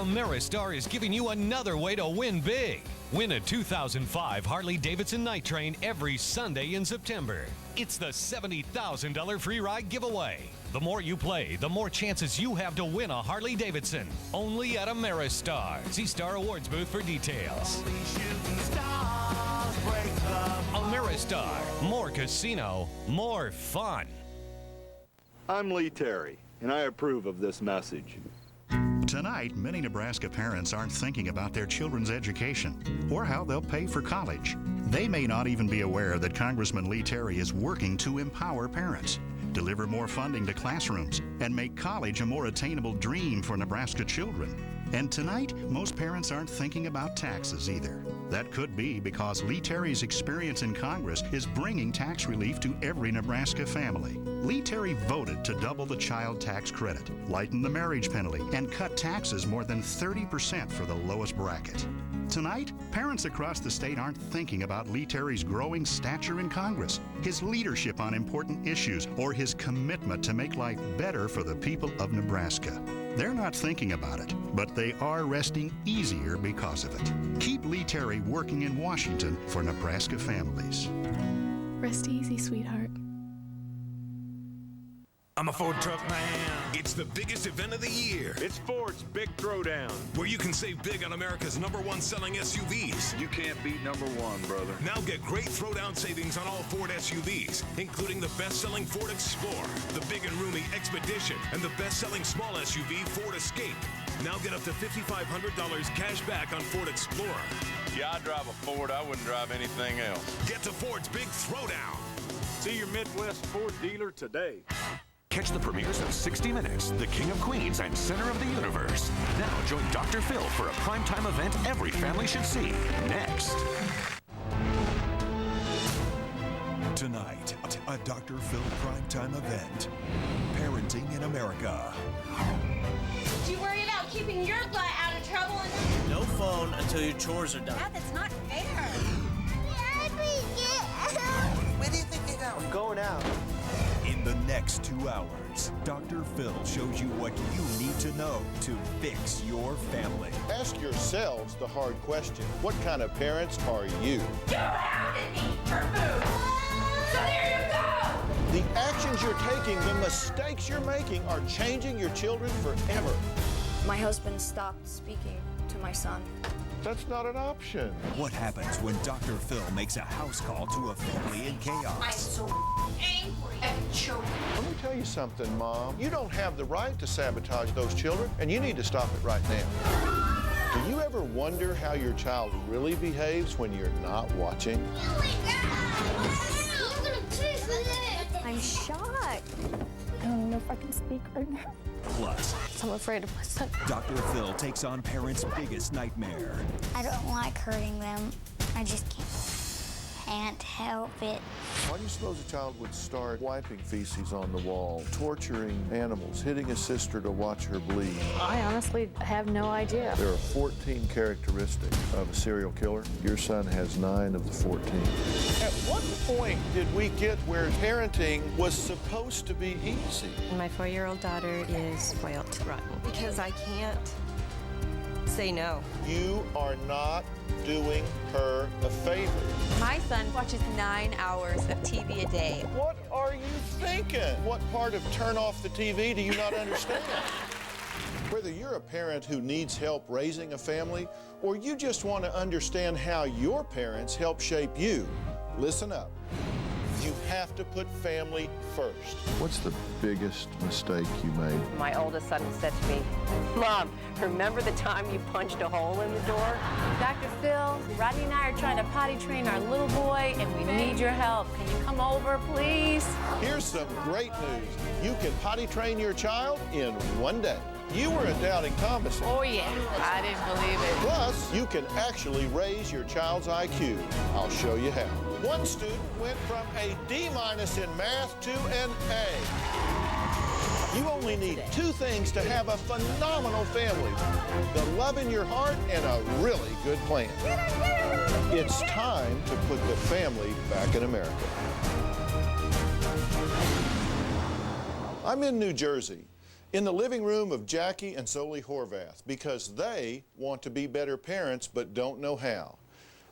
Ameristar is giving you another way to win big. Win a 2005 Harley-Davidson Night Train every Sunday in September. It's the $70,000 free ride giveaway. The more you play, the more chances you have to win a Harley-Davidson. Only at Ameristar. See Star Awards booth for details. Ameristar. More casino, more fun. I'm Lee Terry, and I approve of this message. Tonight, many Nebraska parents aren't thinking about their children's education or how they'll pay for college. They may not even be aware that Congressman Lee Terry is working to empower parents, deliver more funding to classrooms, and make college a more attainable dream for Nebraska children. And tonight, most parents aren't thinking about taxes either. That could be because Lee Terry's experience in Congress is bringing tax relief to every Nebraska family. Lee Terry voted to double the child tax credit, lighten the marriage penalty, and cut taxes more than 30% for the lowest bracket. Tonight, parents across the state aren't thinking about Lee Terry's growing stature in Congress, his leadership on important issues, or his commitment to make life better for the people of Nebraska. They're not thinking about it, but they are resting easier because of it. Keep Lee Terry working in Washington for Nebraska families. Rest easy, sweetheart. I'm a Ford truck man. It's the biggest event of the year. It's Ford's Big Throwdown, where you can save big on America's #1 selling SUVs. You can't beat #1, brother. Now get great throwdown savings on all Ford SUVs, including the best-selling Ford Explorer, the big and roomy Expedition, and the best-selling small SUV Ford Escape. Now get up to $5,500 cash back on Ford Explorer. Yeah, I drive a Ford. I wouldn't drive anything else. Get to Ford's Big Throwdown. See your Midwest Ford dealer today. Catch the premieres of 60 Minutes, The King of Queens, and Center of the Universe. Now join Dr. Phil for a primetime event every family should see. Next. Tonight, a Dr. Phil primetime event. Parenting in America. Do you worry about keeping your butt out of trouble? No phone until your chores are done. Dad, that's not fair. Where do you think you're going? I'm going out. In the next 2 hours, Dr. Phil shows you what you need to know to fix your family. Ask yourselves the hard question. What kind of parents are you? You hounded me for food. So there you go. The actions you're taking, the mistakes you're making are changing your children forever. My husband stopped speaking to my son. That's not an option. What happens when Dr. Phil makes a house call to a family in chaos? I'm so angry and choking. Let me tell you something, Mom. You don't have the right to sabotage those children, and you need to stop it right now. Do you ever wonder how your child really behaves when you're not watching? I'm shocked. I don't know if I can speak right now. Plus, I'm afraid of my son. Dr. Phil takes on parents' biggest nightmare. I don't like hurting them. I just can't help it. Why do you suppose a child would start wiping feces on the wall, torturing animals, hitting a sister to watch her bleed? I honestly have no idea. There are 14 characteristics of a serial killer. Your son has 9 of the 14. At what point did we get where parenting was supposed to be easy? My 4-year-old daughter is spoiled rotten because I can't say no. You are not doing her a favor. My son watches 9 hours of TV a day. What are you thinking? What part of turn off the TV do you not understand? Whether you're a parent who needs help raising a family or you just want to understand how your parents help shape you, listen up. You have to put family first. What's the biggest mistake you made? My oldest son said to me, Mom, remember the time you punched a hole in the door? Dr. Phil, Rodney and I are trying to potty train our little boy, and we need your help. Can you come over, please? Here's some great news. You can potty train your child in 1 day. You were a doubting Thomas. Oh, yeah. I didn't believe it. Plus, you can actually raise your child's IQ. I'll show you how. One student went from a D- in math to an A. You only need 2 things to have a phenomenal family: the love in your heart and a really good plan. It's time to put the family back in America. I'm in New Jersey. in the living room of Jackie and Zoli Horvath because they want to be better parents but don't know how.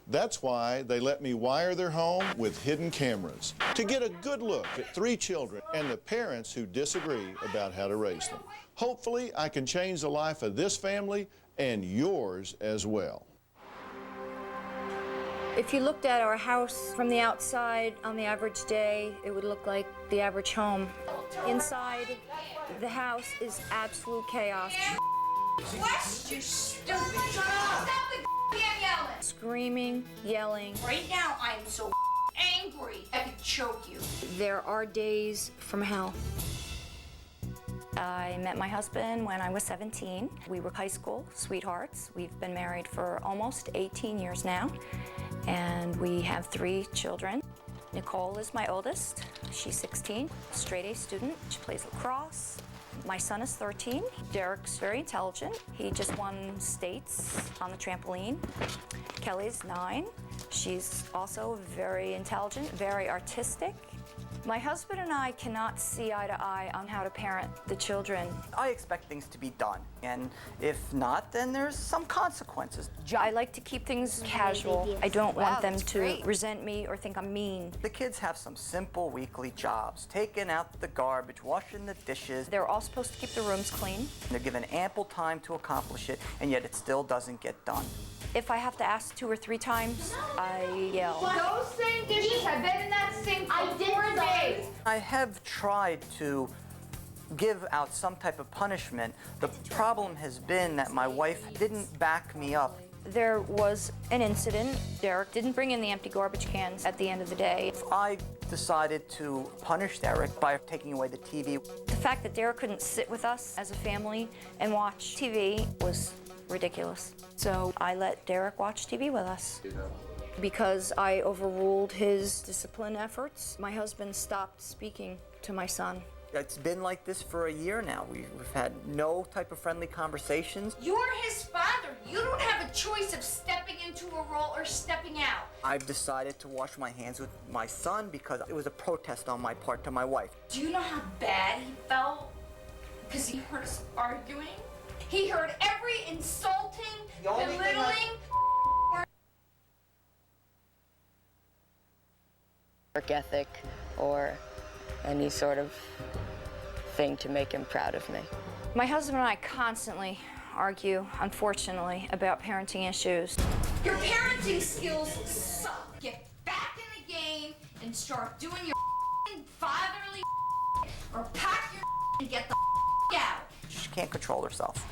That's why they let me wire their home with hidden cameras to get a good look at 3 children and the parents who disagree about how to raise them. Hopefully, I can change the life of this family and yours as well. If you looked at our house from the outside on the average day, it would look like the average home. Inside, the house is absolute chaos. Wes, you stupid. Shut up. Stop the goddamn yelling. Screaming, yelling. Right now, I am so angry. I could choke you. There are days from hell. I met my husband when I was 17. We were high school sweethearts. We've been married for almost 18 years now, and we have 3 children. Nicole is my oldest. She's 16, straight A student. She plays lacrosse. My son is 13. Derek's very intelligent. He just won states on the trampoline. Kelly's 9. She's also very intelligent, very artistic. My husband and I cannot see eye to eye on how to parent the children. I expect things to be done, and if not, then there's some consequences. I like to keep things casual. I don't want them to resent me or think I'm mean. The kids have some simple weekly jobs, taking out the garbage, washing the dishes. They're all supposed to keep the rooms clean. They're given ample time to accomplish it, and yet it still doesn't get done. If I have to ask 2 or 3 times, I yell. Those same dishes have been in that sink for 4 days. I have tried to give out some type of punishment. The problem has been that my wife didn't back me up. There was an incident. Derek didn't bring in the empty garbage cans at the end of the day. I decided to punish Derek by taking away the TV. The fact that Derek couldn't sit with us as a family and watch TV was ridiculous. So I let Derek watch TV with us. Because I overruled his discipline efforts, my husband stopped speaking to my son. It's been like this for a year now. We've had no type of friendly conversations. You're his father. You don't have a choice of stepping into a role or stepping out. I've decided to wash my hands with my son because it was a protest on my part to my wife. Do you know how bad he felt? Because he heard us arguing. He heard every insulting, belittling work ethic or any sort of thing to make him proud of me. My husband and I constantly argue, unfortunately, about parenting issues. Your parenting skills suck. Get back in the game and start doing your fatherly or pack your and get the out. She can't control herself.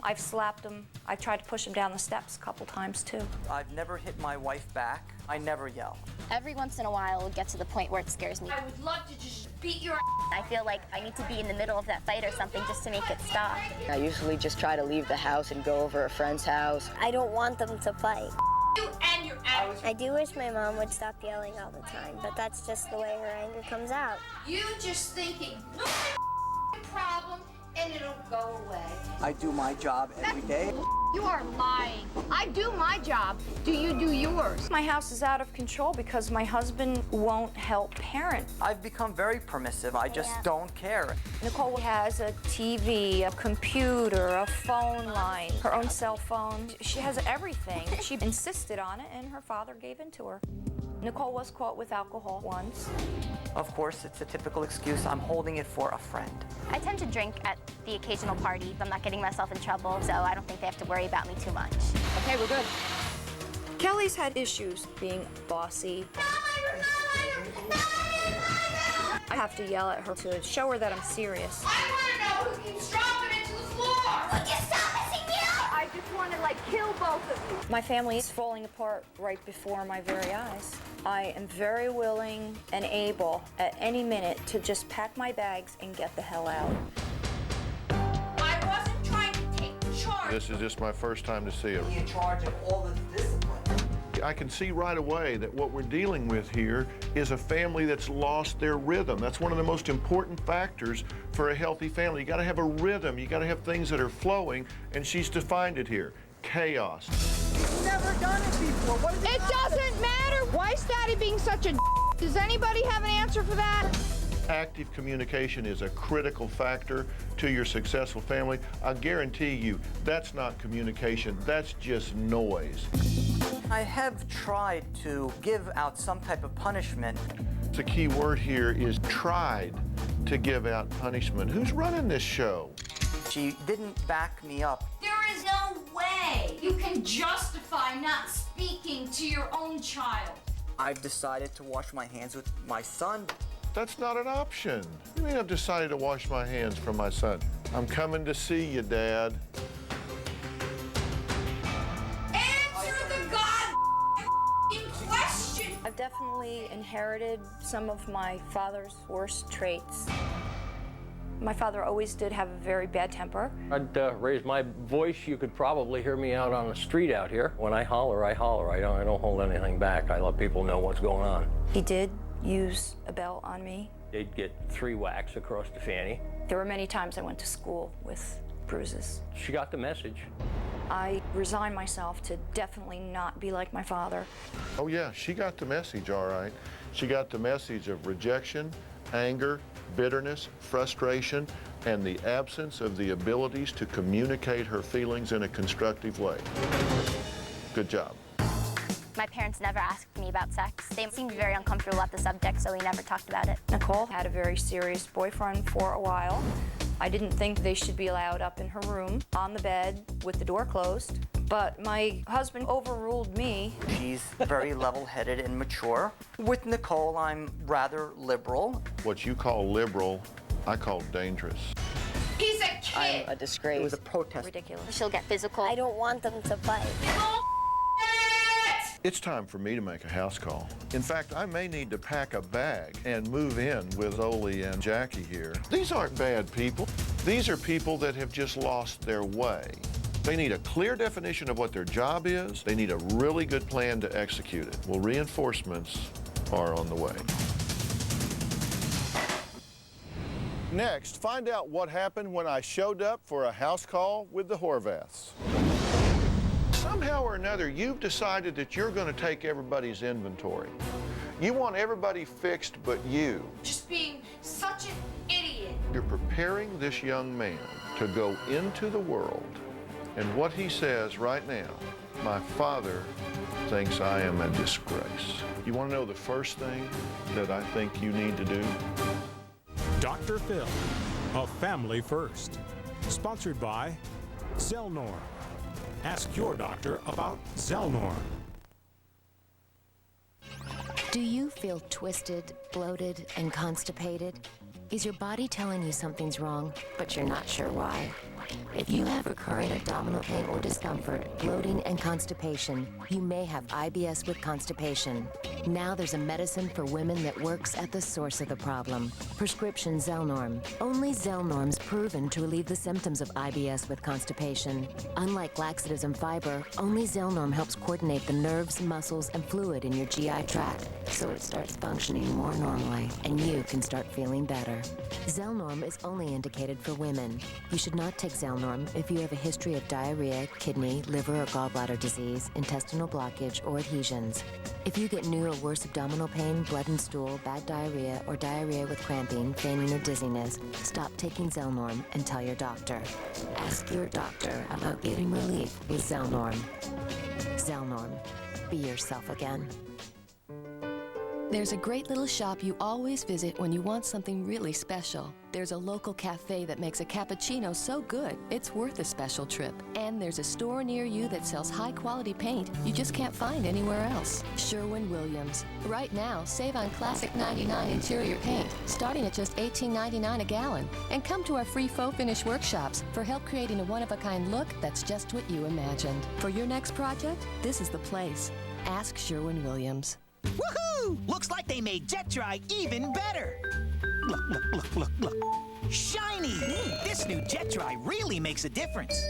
I've slapped him. I've tried to push him down the steps a couple times, too. I've never hit my wife back. I never yell. Every once in a while, it'll get to the point where it scares me. I would love to just beat your I feel like I need to be in the middle of that fight or something just to make it stop. I usually just try to leave the house and go over a friend's house. I don't want them to fight. You and your out. I do wish my mom would stop yelling all the time, but that's just the way her anger comes out. You just thinking, no problem, and it'll go away. I do my job every day. You are lying. I do my job. Do you do yours? My house is out of control because my husband won't help parent. I've become very permissive. I just don't care. Nicole has a TV, a computer, a phone line, her own cell phone. She has everything. She insisted on it, and her father gave in to her. Nicole was caught with alcohol once. Of course, it's a typical excuse. I'm holding it for a friend. I tend to drink at the occasional party. I'm not getting myself in trouble, so I don't think they have to worry about me too much. Okay, we're good. Kelly's had issues being bossy. I have to yell at her to show her that I'm serious. I want to know who keeps dropping into the floor. Would you stop messing me up? I just want to, kill both of you. My family is falling apart right before my very eyes. I am very willing and able at any minute to just pack my bags and get the hell out. I wasn't trying to take charge. This is just my first time to see it. Be in charge of all the discipline. I can see right away that what we're dealing with here is a family that's lost their rhythm. That's one of the most important factors for a healthy family. You got to have a rhythm. You got to have things that are flowing, and she's defined it here. Chaos. You've never done it before. What is it? It doesn't matter. Why is Daddy being such a Does anybody have an answer for that? active communication is a critical factor to your successful family, I guarantee you that's not communication, that's just noise. I have tried to give out some type of punishment. The key word here is tried to give out punishment. Who's running this show? She didn't back me up. There is no way you can justify not speaking to your own child. I've decided to wash my hands with my son. That's not an option. You mean I've decided to wash my hands from my son? I'm coming to see you, Dad. Answer the goddamn question! I've definitely inherited some of my father's worst traits. My father always did have a very bad temper. I'd raise my voice. You could probably hear me out on the street out here. When I holler, I holler. I don't hold anything back. I let people know what's going on. He did use a belt on me. They'd get 3 whacks across the fanny. There were many times I went to school with bruises. She got the message. I resigned myself to definitely not be like my father. Oh yeah, she got the message, all right. She got the message of rejection, anger, bitterness, frustration, and the absence of the abilities to communicate her feelings in a constructive way. Good job. My parents never asked me about sex. They seemed very uncomfortable about the subject, so we never talked about it. Nicole had a very serious boyfriend for a while. I didn't think they should be allowed up in her room, on the bed, with the door closed. But my husband overruled me. She's very level-headed and mature. With Nicole, I'm rather liberal. What you call liberal, I call dangerous. He's a kid! I'm a disgrace. It was a protest. Ridiculous. She'll get physical. I don't want them to fight. It's time for me to make a house call. In fact, I may need to pack a bag and move in with Oli and Jackie here. These aren't bad people. These are people that have just lost their way. They need a clear definition of what their job is. They need a really good plan to execute it. Well, reinforcements are on the way. Next, find out what happened when I showed up for a house call with the Horvaths. Somehow or another, you've decided that you're going to take everybody's inventory. You want everybody fixed but you. Just being such an idiot. You're preparing this young man to go into the world, and what he says right now, my father thinks I am a disgrace. You want to know the first thing that I think you need to do? Dr. Phil, a family first. Sponsored by Zelnorm. Ask your doctor about Zelnorm. Do you feel twisted, bloated, and constipated? Is your body telling you something's wrong, but you're not sure why? If you have recurrent abdominal pain or discomfort, bloating, and constipation, you may have IBS with constipation. Now there's a medicine for women that works at the source of the problem. Prescription Zelnorm. Only Zelnorm's proven to relieve the symptoms of IBS with constipation. Unlike laxatives and fiber, only Zelnorm helps coordinate the nerves, muscles, and fluid in your GI tract, so it starts functioning more normally, and you can start feeling better. Zelnorm is only indicated for women. You should not take Zelnorm if you have a history of diarrhea, kidney, liver, or gallbladder disease, intestinal blockage, or adhesions. If you get new or worse abdominal pain, blood and stool, bad diarrhea, or diarrhea with cramping, fainting, or dizziness, stop taking Zelnorm and tell your doctor. Ask your doctor about getting relief with Zelnorm. Zelnorm. Be yourself again. There's a great little shop you always visit when you want something really special. There's a local cafe that makes a cappuccino so good, it's worth a special trip. And there's a store near you that sells high-quality paint you just can't find anywhere else. Sherwin-Williams. Right now, save on Classic 99 interior paint, starting at just $18.99 a gallon. And come to our free faux finish workshops for help creating a one-of-a-kind look that's just what you imagined. For your next project, this is the place. Ask Sherwin-Williams. Woohoo! Looks like they made Jet Dry even better. Look, look, look, look, look. Shiny! This new Jet Dry really makes a difference.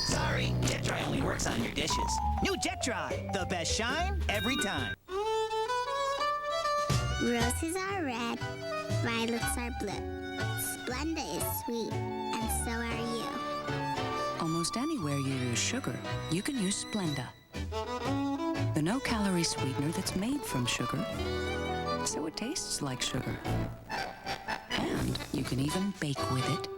Sorry, Jet Dry only works on your dishes. New Jet Dry, the best shine every time. Roses are red, violets are blue. Splenda is sweet, and so are you. Almost anywhere you use sugar, you can use Splenda. The no-calorie sweetener that's made from sugar, so it tastes like sugar. and you can even bake with it.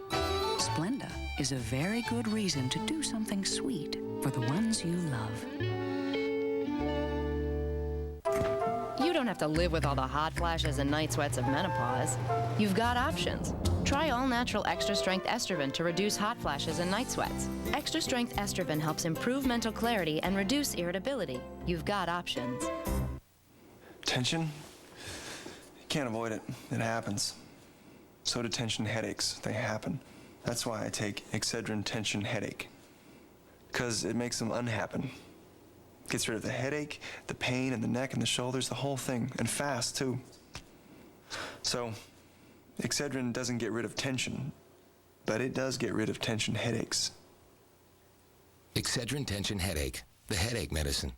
Splenda is a very good reason to do something sweet for the ones you love. You don't have to live with all the hot flashes and night sweats of menopause. You've got options. Try all-natural extra-strength Estroven to reduce hot flashes and night sweats. Extra-strength Estroven helps improve mental clarity and reduce irritability. You've got options. Tension? You can't avoid it. It happens. So do tension headaches. They happen. That's why I take Excedrin Tension Headache. Because it makes them unhappen. Gets rid of the headache, the pain in the neck and the shoulders, the whole thing, and fast, too. So, Excedrin doesn't get rid of tension, but it does get rid of tension headaches. Excedrin Tension Headache, the headache medicine.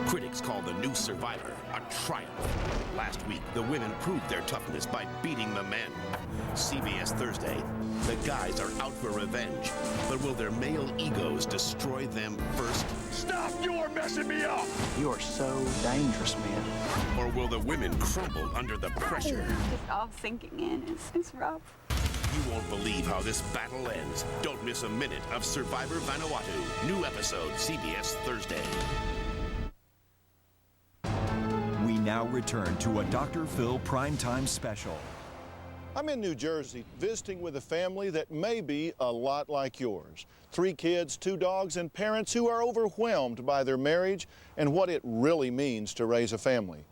Critics call the new Survivor a triumph. Last week, the women proved their toughness by beating the men. CBS Thursday, the guys are out for revenge. But will their male egos destroy them first? Stop! You're messing me up! You are so dangerous, man. Or will the women crumble under the pressure? It's all sinking in. It's rough. You won't believe how this battle ends. Don't miss a minute of Survivor Vanuatu. New episode, CBS Thursday. We now return to a Dr. Phil Primetime Special. I'm in New Jersey visiting with a family that may be a lot like yours. 3 kids, 2 dogs, and parents who are overwhelmed by their marriage and what it really means to raise a family.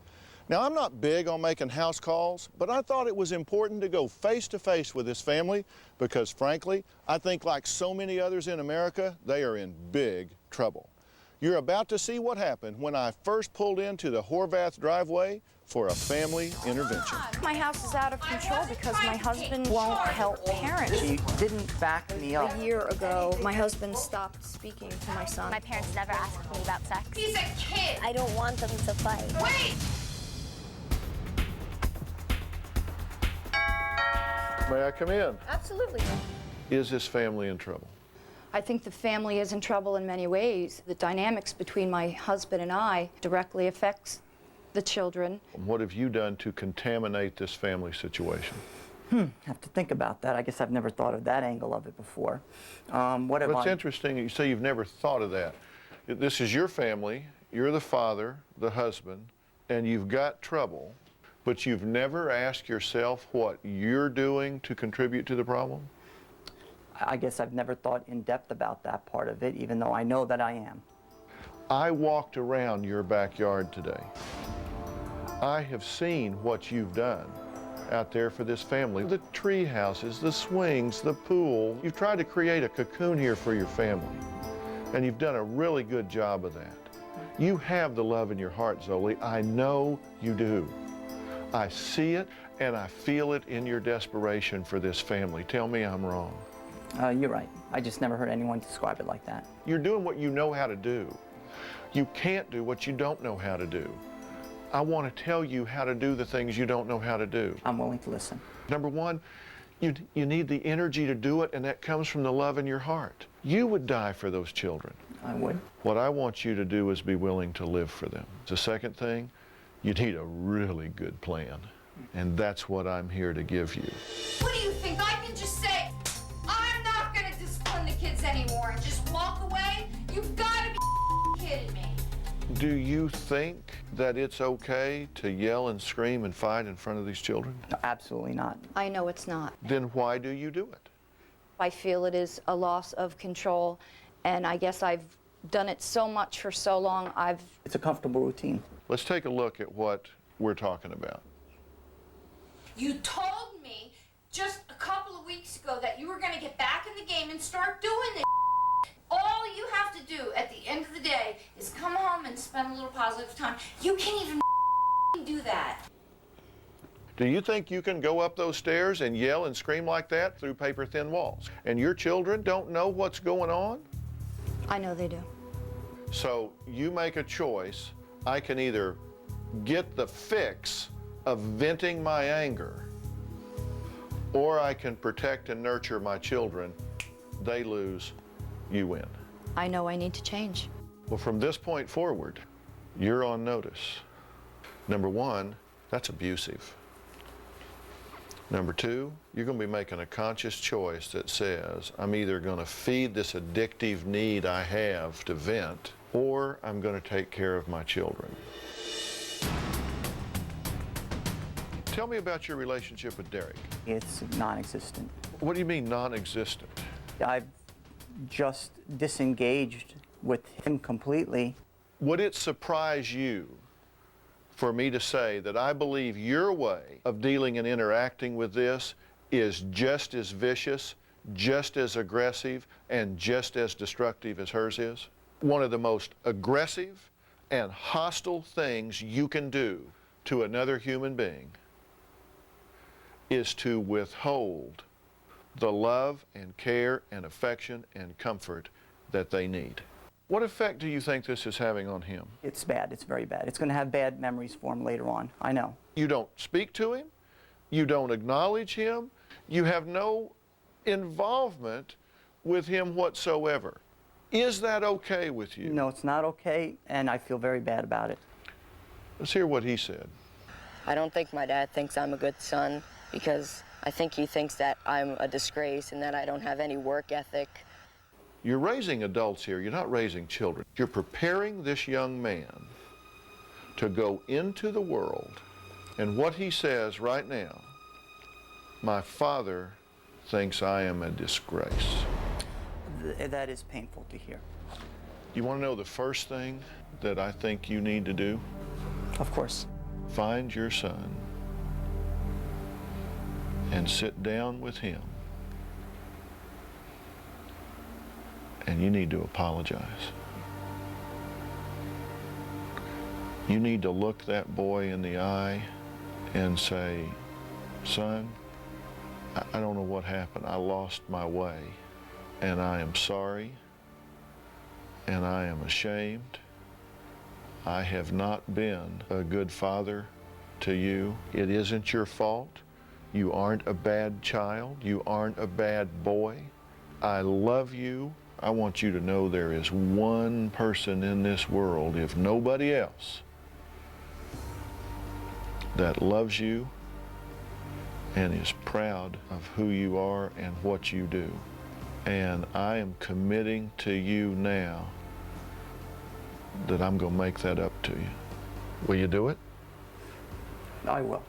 Now, I'm not big on making house calls, but I thought it was important to go face to face with this family because, frankly, I think like so many others in America, they are in big trouble. You're about to see what happened when I first pulled into the Horvath driveway for a family intervention. My house is out of control because my husband won't help parent. She didn't back me up. A year ago, my husband stopped speaking to my son. My parents never asked me about sex. He's a kid. I don't want them to fight. Wait! May I come in? Absolutely. Is this family in trouble? I think the family is in trouble in many ways. The dynamics between my husband and I directly affects the children. What have you done to contaminate this family situation? Have to think about that. I guess I've never thought of that angle of it before. What's interesting, you say you've never thought of that. This is your family, you're the father, the husband, and you've got trouble, but you've never asked yourself what you're doing to contribute to the problem? I guess I've never thought in depth about that part of it, even though I know that I am. I walked around your backyard today. I have seen what you've done out there for this family. The tree houses, the swings, the pool. You've tried to create a cocoon here for your family, and you've done a really good job of that. You have the love in your heart, Zoli. I know you do. I see it, and I feel it in your desperation for this family. Tell me I'm wrong. You're right. I just never heard anyone describe it like that. You're doing what you know how to do. You can't do what you don't know how to do. I want to tell you how to do the things you don't know how to do. I'm willing to listen. Number one, you need the energy to do it, and that comes from the love in your heart. You would die for those children. I would. What I want you to do is be willing to live for them. The second thing, you need a really good plan, and that's what I'm here to give you. What do you think? I can just say, I'm not going to discipline the kids anymore and just walk away? You've got to be kidding me. Do you think that it's okay to yell and scream and fight in front of these children? No, absolutely not. I know it's not. Then why do you do it? I feel it is a loss of control, and I guess I've done it so much for so long, It's a comfortable routine. Let's take a look at what we're talking about. You told me just a couple of weeks ago that you were going to get back in the game and start doing this. All you have to do at the end of the day is come home and spend a little positive time. You can't even do that. Do you think you can go up those stairs and yell and scream like that through paper-thin walls? And your children don't know what's going on? I know they do. So you make a choice. I can either get the fix of venting my anger, or I can protect and nurture my children. They lose, you win. I know I need to change. Well, from this point forward, you're on notice. Number one, that's abusive. Number two, you're going to be making a conscious choice that says, I'm either going to feed this addictive need I have to vent, or I'm going to take care of my children. Tell me about your relationship with Derek. It's non-existent. What do you mean non-existent? I've just disengaged with him completely. Would it surprise you for me to say that I believe your way of dealing and interacting with this is just as vicious, just as aggressive, and just as destructive as hers is? One of the most aggressive and hostile things you can do to another human being is to withhold the love and care and affection and comfort that they need. What effect do you think this is having on him? It's bad. It's very bad. It's going to have bad memories for him later on. I know. You don't speak to him. You don't acknowledge him. You have no involvement with him whatsoever. Is that okay with you? No, it's not okay, and I feel very bad about it. Let's hear what he said. I don't think my dad thinks I'm a good son because I think he thinks that I'm a disgrace and that I don't have any work ethic. You're raising adults here. You're not raising children. You're preparing this young man to go into the world, and what he says right now, my father thinks I am a disgrace. That is painful to hear. You want to know the first thing that I think you need to do? Of course. Find your son and sit down with him. And you need to apologize. You need to look that boy in the eye and say, son, I don't know what happened. I lost my way, and I am sorry, and I am ashamed. I have not been a good father to you. It isn't your fault. You aren't a bad child. You aren't a bad boy. I love you. I want you to know there is one person in this world, if nobody else, that loves you and is proud of who you are and what you do. And I am committing to you now that I'm going to make that up to you. Will you do it? I will.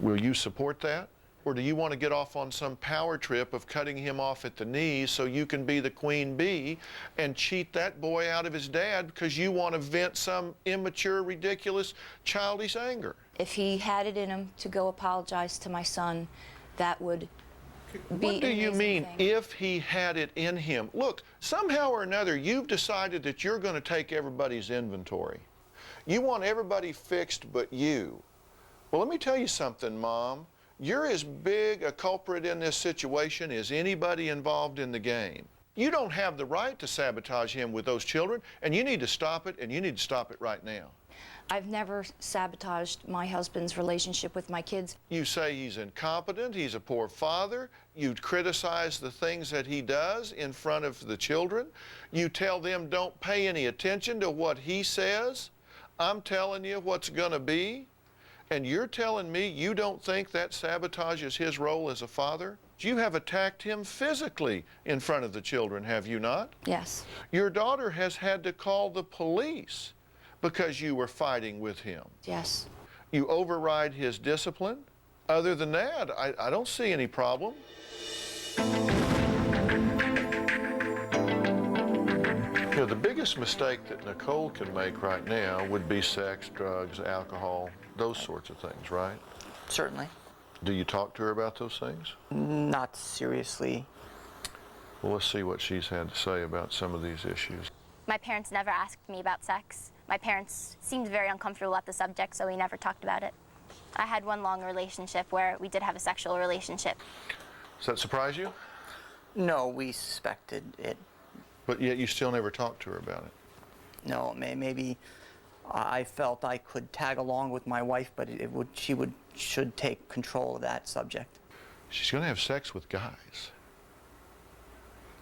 Will you support that? Or do you want to get off on some power trip of cutting him off at the knees so you can be the queen bee and cheat that boy out of his dad because you want to vent some immature, ridiculous, childish anger? If he had it in him to go apologize to my son, that would be What do you mean, thing. if he had it in him? Look, somehow or another, you've decided that you're going to take everybody's inventory. You want everybody fixed but you. Well, let me tell you something, Mom. You're as big a culprit in this situation as anybody involved in the game. You don't have the right to sabotage him with those children, and you need to stop it, and you need to stop it right now. I've never sabotaged my husband's relationship with my kids. You say he's incompetent, he's a poor father. You criticize the things that he does in front of the children. You tell them don't pay any attention to what he says. I'm telling you what's going to be. And you're telling me you don't think that sabotages his role as a father? You have attacked him physically in front of the children, have you not? Yes. Your daughter has had to call the police because you were fighting with him. Yes. You override his discipline. Other than that, I don't see any problem. You know, the biggest mistake that Nicole can make right now would be sex, drugs, alcohol, those sorts of things, right? Certainly. Do you talk to her about those things? Not seriously. Well, let's see what she's had to say about some of these issues. My parents never asked me about sex. My parents seemed very uncomfortable about the subject, so we never talked about it. I had one long relationship where we did have a sexual relationship. Does that surprise you? No, we suspected it. But yet you still never talked to her about it. No, maybe I felt I could tag along with my wife, but she should take control of that subject. She's going to have sex with guys.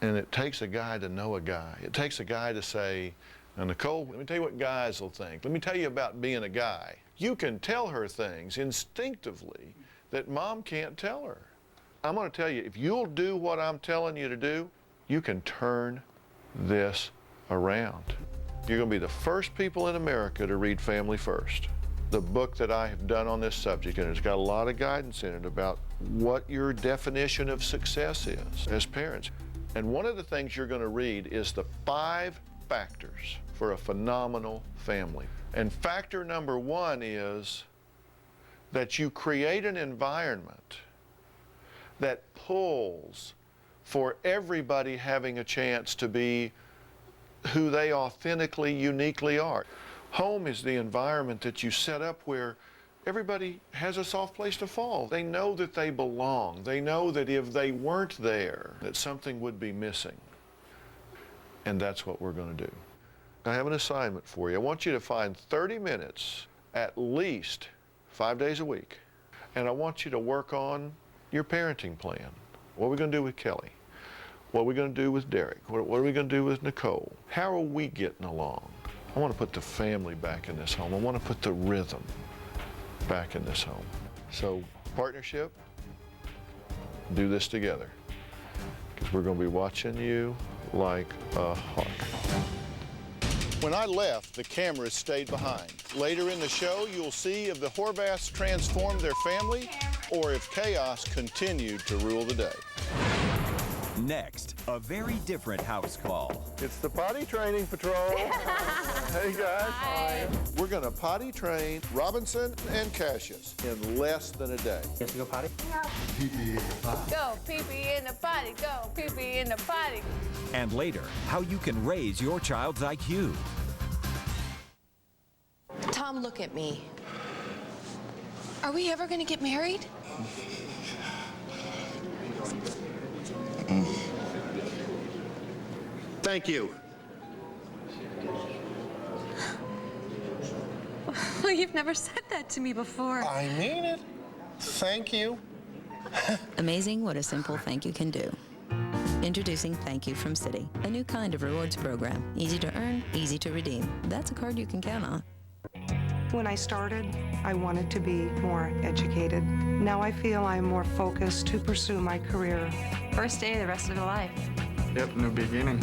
And it takes a guy to know a guy. It takes a guy to say, now, Nicole, let me tell you what guys will think. Let me tell you about being a guy. You can tell her things instinctively that Mom can't tell her. I'm going to tell you, if you'll do what I'm telling you to do, you can turn this around. You're going to be the first people in America to read Family First, the book that I have done on this subject, and it's got a lot of guidance in it about what your definition of success is as parents. And one of the things you're going to read is the 5 factors for a phenomenal family. And factor number 1 is that you create an environment that pulls for everybody having a chance to be who they authentically, uniquely are. Home is the environment that you set up where everybody has a soft place to fall. They know that they belong. They know that if they weren't there, that something would be missing. And that's what we're going to do. I have an assignment for you. I want you to find 30 minutes, at least 5 days a week, and I want you to work on your parenting plan. What are we going to do with Kelly? What are we going to do with Derek? What are we going to do with Nicole? How are we getting along? I want to put the family back in this home. I want to put the rhythm back in this home. So, partnership, do this together, because we're going to be watching you like a hawk. When I left, the cameras stayed behind. Later in the show, you'll see if the Horvaths transformed their family or if chaos continued to rule the day. Next, a very different house call. It's the potty training patrol. Hey guys. Hi. We're going to potty train Robinson and Cassius in less than a day. You have to go potty? Go pee-pee in the potty, go pee-pee in the potty. And later, how you can raise your child's IQ. Tom, look at me. Are we ever going to get married? Thank you. Well, you've never said that to me before. I mean it. Thank you. Amazing what a simple thank you can do. Introducing Thank You from Citi, a new kind of rewards program. Easy to earn, easy to redeem. That's a card you can count on. When I started, I wanted to be more educated. Now I feel I'm more focused to pursue my career. First day, the rest of the life. Yep, new beginning,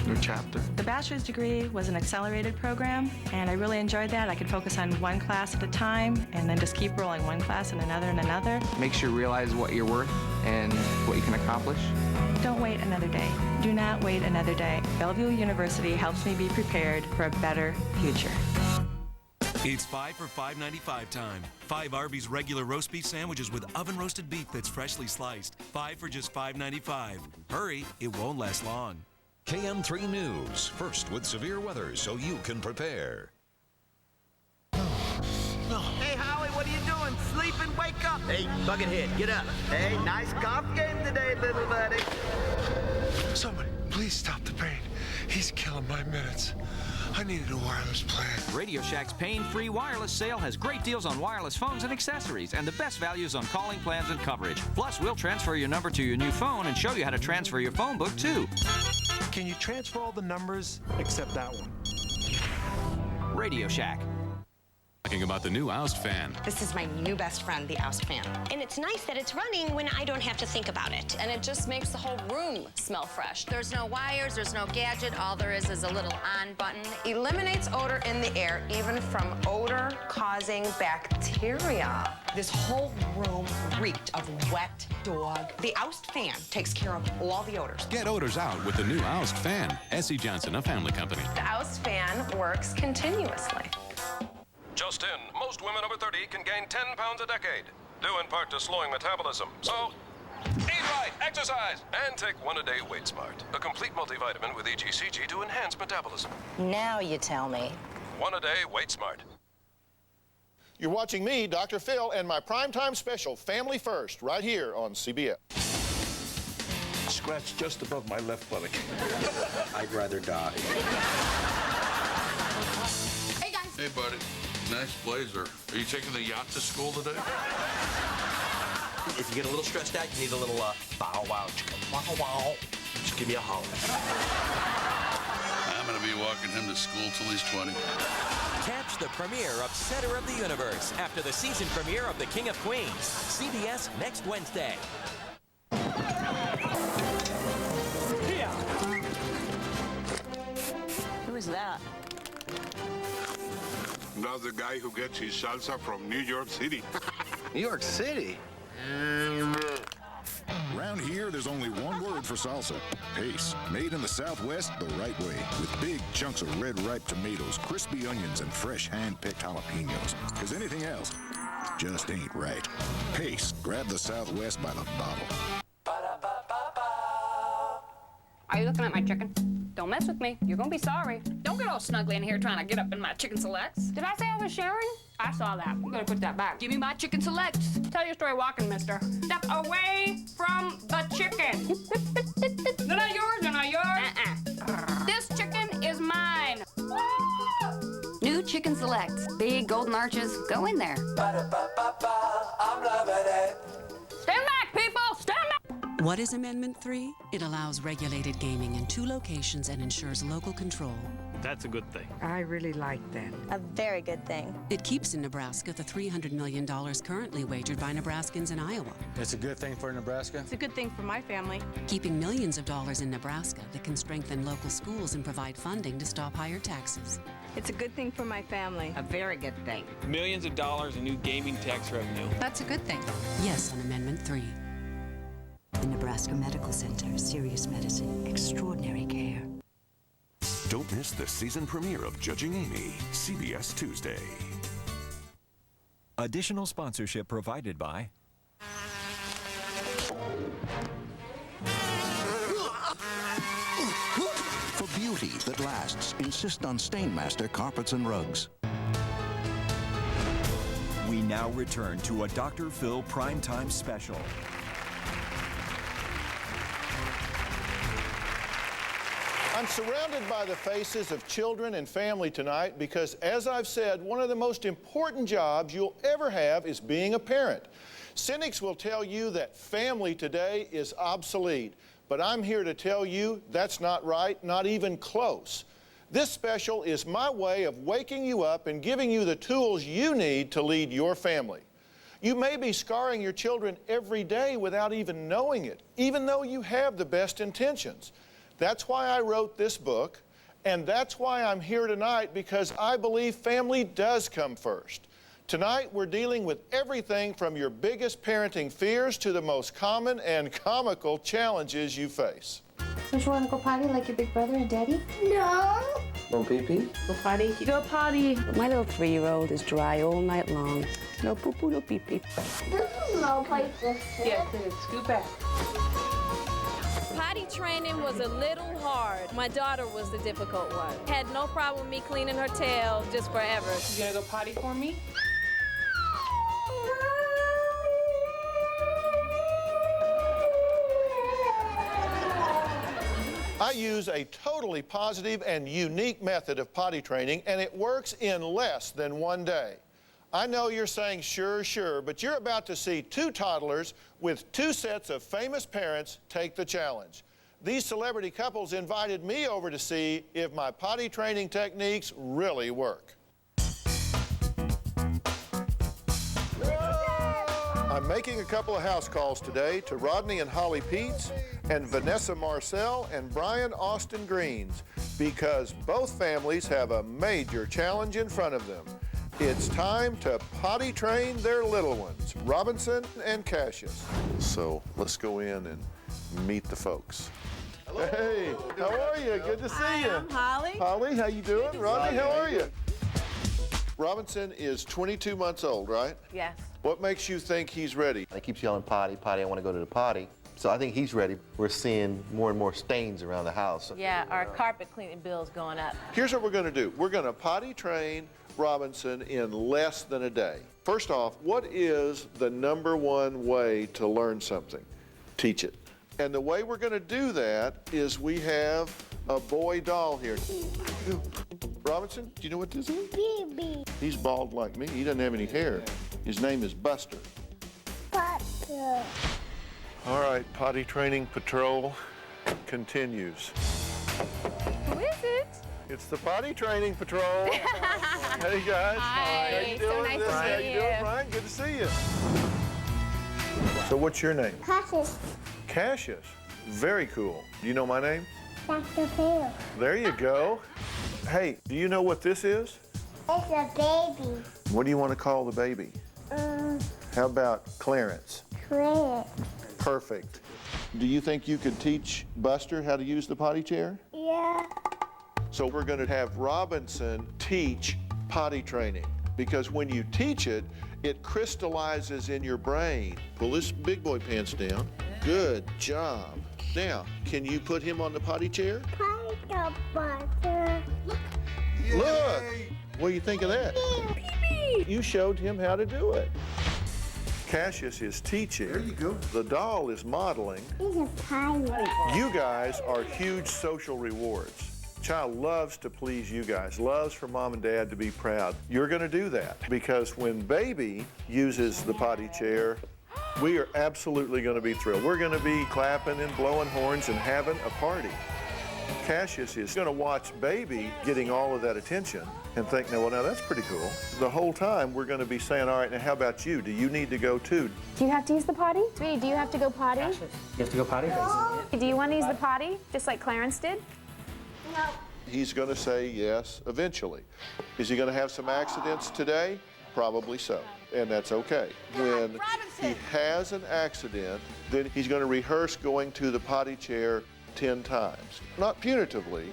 new chapter. The bachelor's degree was an accelerated program, and I really enjoyed that. I could focus on one class at a time, and then just keep rolling one class and another and another. Makes you realize what you're worth and what you can accomplish. Don't wait another day. Do not wait another day. Bellevue University helps me be prepared for a better future. It's 5 for $5.95 time. 5 Arby's regular roast beef sandwiches with oven roasted beef that's freshly sliced. 5 for just $5.95. Hurry, it won't last long. KM3 News, first with severe weather so you can prepare. Hey, Howie, what are you doing? Sleeping? Wake up. Hey, Buckethead, get up. Hey, nice golf game today, little buddy. Somebody, please stop the pain. He's killing my minutes. I needed a wireless plan. Radio Shack's pain-free wireless sale has great deals on wireless phones and accessories and the best values on calling plans and coverage. Plus, we'll transfer your number to your new phone and show you how to transfer your phone book, too. Can you transfer all the numbers except that one? Radio Shack. Talking about the new Oust fan. This is my new best friend, the Oust fan. And it's nice that it's running when I don't have to think about it. And it just makes the whole room smell fresh. There's no wires, there's no gadget. All there is a little on button. Eliminates odor in the air, even from odor-causing bacteria. This whole room reeked of wet dog. The Oust fan takes care of all the odors. Get odors out with the new Oust fan. S.C. Johnson, a family company. The Oust fan works continuously. Just in, most women over 30 can gain 10 pounds a decade, due in part to slowing metabolism. So, eat right, exercise, and take one a day Weight Smart, a complete multivitamin with EGCG to enhance metabolism. Now you tell me. One a day Weight Smart. You're watching me, Dr. Phil, and my primetime special, Family First, right here on CBS. Scratch just above my left buttock. I'd rather die. Hey, buddy. Nice blazer. Are you taking the yacht to school today? If you get a little stressed out, you need a little bow wow, chicka wow wow. Just give me a holler. I'm going to be walking him to school till he's 20. Catch the premiere of Center of the Universe after the season premiere of The King of Queens. CBS next Wednesday. Who is that? That's the guy who gets his salsa from New York City. New York City? Around here, there's only one word for salsa: pace. Made in the Southwest the right way, with big chunks of red ripe tomatoes, crispy onions, and fresh hand-picked jalapenos. Because anything else just ain't right. Pace. Grab the Southwest by the bottle. Are you looking at my chicken? Don't mess with me. You're gonna be sorry. Don't get all snuggly in here trying to get up in my chicken selects. Did I say I was sharing? I saw that. You better put that back. Give me my chicken selects. Tell your story walking, mister. Step away from the chicken. They're not yours, they're not yours. This chicken is mine. New chicken selects. Big golden arches. Go in there. I'm loving it. Stand back, people! Stand back! What is Amendment 3? It allows regulated gaming in 2 locations and ensures local control. That's a good thing. I really like that. A very good thing. It keeps in Nebraska the $300 million currently wagered by Nebraskans in Iowa. It's a good thing for Nebraska. It's a good thing for my family. Keeping millions of dollars in Nebraska that can strengthen local schools and provide funding to stop higher taxes. It's a good thing for my family. A very good thing. Millions of dollars in new gaming tax revenue. That's a good thing. Yes on Amendment 3. The Nebraska Medical Center, serious medicine, extraordinary care. Don't miss the season premiere of Judging Amy, CBS Tuesday. Additional sponsorship provided by For beauty that lasts, insist on Stainmaster carpets and rugs. We now return to a Dr. Phil Primetime Special. I'm surrounded by the faces of children and family tonight because, as I've said, one of the most important jobs you'll ever have is being a parent. Cynics will tell you that family today is obsolete, but I'm here to tell you that's not right, not even close. This special is my way of waking you up and giving you the tools you need to lead your family. You may be scarring your children every day without even knowing it, even though you have the best intentions. That's why I wrote this book, and that's why I'm here tonight, because I believe family does come first. Tonight, we're dealing with everything from your biggest parenting fears to the most common and comical challenges you face. Don't you want to go potty like your big brother and daddy? No. Go pee-pee? Go potty. You go potty. My little 3-year-old is dry all night long. No poo-poo, no pee-pee. This is no place to sit. Yeah, scoot back. Potty training was a little hard. My daughter was the difficult one. Had no problem me cleaning her tail just forever. You gonna go potty for me? I use a totally positive and unique method of potty training, and it works in less than 1 day. I know you're saying sure, but you're about to see 2 toddlers with 2 sets of famous parents take the challenge. These celebrity couples invited me over to see if my potty training techniques really work. I'm making a couple of house calls today to Rodney and Holly Peets and Vanessa Marcel and Brian Austin Greens, because both families have a major challenge in front of them. It's time to potty train their little ones, Robinson and Cassius. So let's go in and meet the folks. Hello. Hey, how are you? Good to see you. I'm Holly. Holly, how you doing? Rodney, how are you? Robinson is 22 months old, right? Yes. What makes you think he's ready? He keeps yelling potty, potty, I want to go to the potty. So I think he's ready. We're seeing more and more stains around the house. Yeah, our carpet cleaning bill's going up. Here's what we're going to do. We're going to potty train Robinson in less than a day. First off, what is the #1 way to learn something? Teach it. And the way we're going to do that is we have a boy doll here. Robinson, do you know what this is? Baby. He's bald like me. He doesn't have any hair. His name is Buster. Buster. All right, potty training patrol continues. Who is it? It's the potty training patrol. Hey guys. Hi. How you doing? So nice to How see you doing, you. Brian? Good to see you. So what's your name? Cassius. Cassius. Very cool. Do you know my name? Dr. Phil. There you go. Hey, do you know what this is? It's a baby. What do you want to call the baby? How about Clarence? Clarence. Perfect. Do you think you could teach Buster how to use the potty chair? Yeah. So we're going to have Robinson teach potty training, because when you teach it, it crystallizes in your brain. Pull his big boy pants down. Good job. Now, can you put him on the potty chair? Potty butter. Look! What do you think of that? Pee-pee. You showed him how to do it. Cassius is teaching. There you go. The doll is modeling. He's a pilot. You guys are huge social rewards. Child loves to please you guys, loves for mom and dad to be proud. You're going to do that, because when baby uses the potty chair, we are absolutely going to be thrilled. We're going to be clapping and blowing horns and having a party. Cassius is going to watch baby getting all of that attention and think, now, well, now that's pretty cool. The whole time we're going to be saying, all right, now how about you? Do you need to go too? Do you have to use the potty? Sweetie, do you have to go potty? You have to go potty? Do you want to use the potty, just like Clarence did? No. He's going to say yes eventually. Is he going to have some accidents today? Probably so, and that's okay. When he has an accident, then he's going to rehearse going to the potty chair 10 times. Not punitively.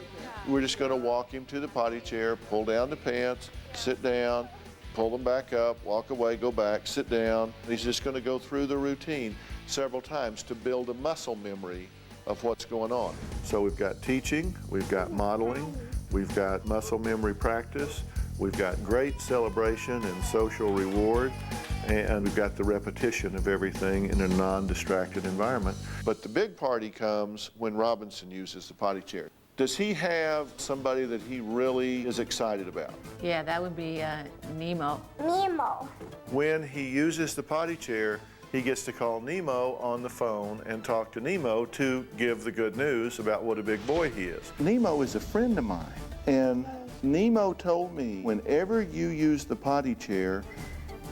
We're just going to walk him to the potty chair, pull down the pants, sit down, pull them back up, walk away, go back, sit down. He's just going to go through the routine several times to build a muscle memory of what's going on. So we've got teaching, we've got modeling, we've got muscle memory practice, we've got great celebration and social reward, and we've got the repetition of everything in a non-distracted environment. But the big party comes when Robinson uses the potty chair. Does he have somebody that he really is excited about? Yeah, that would be Nemo. Nemo. When he uses the potty chair, he gets to call Nemo on the phone and talk to Nemo to give the good news about what a big boy he is. Nemo is a friend of mine, and Nemo told me whenever you use the potty chair,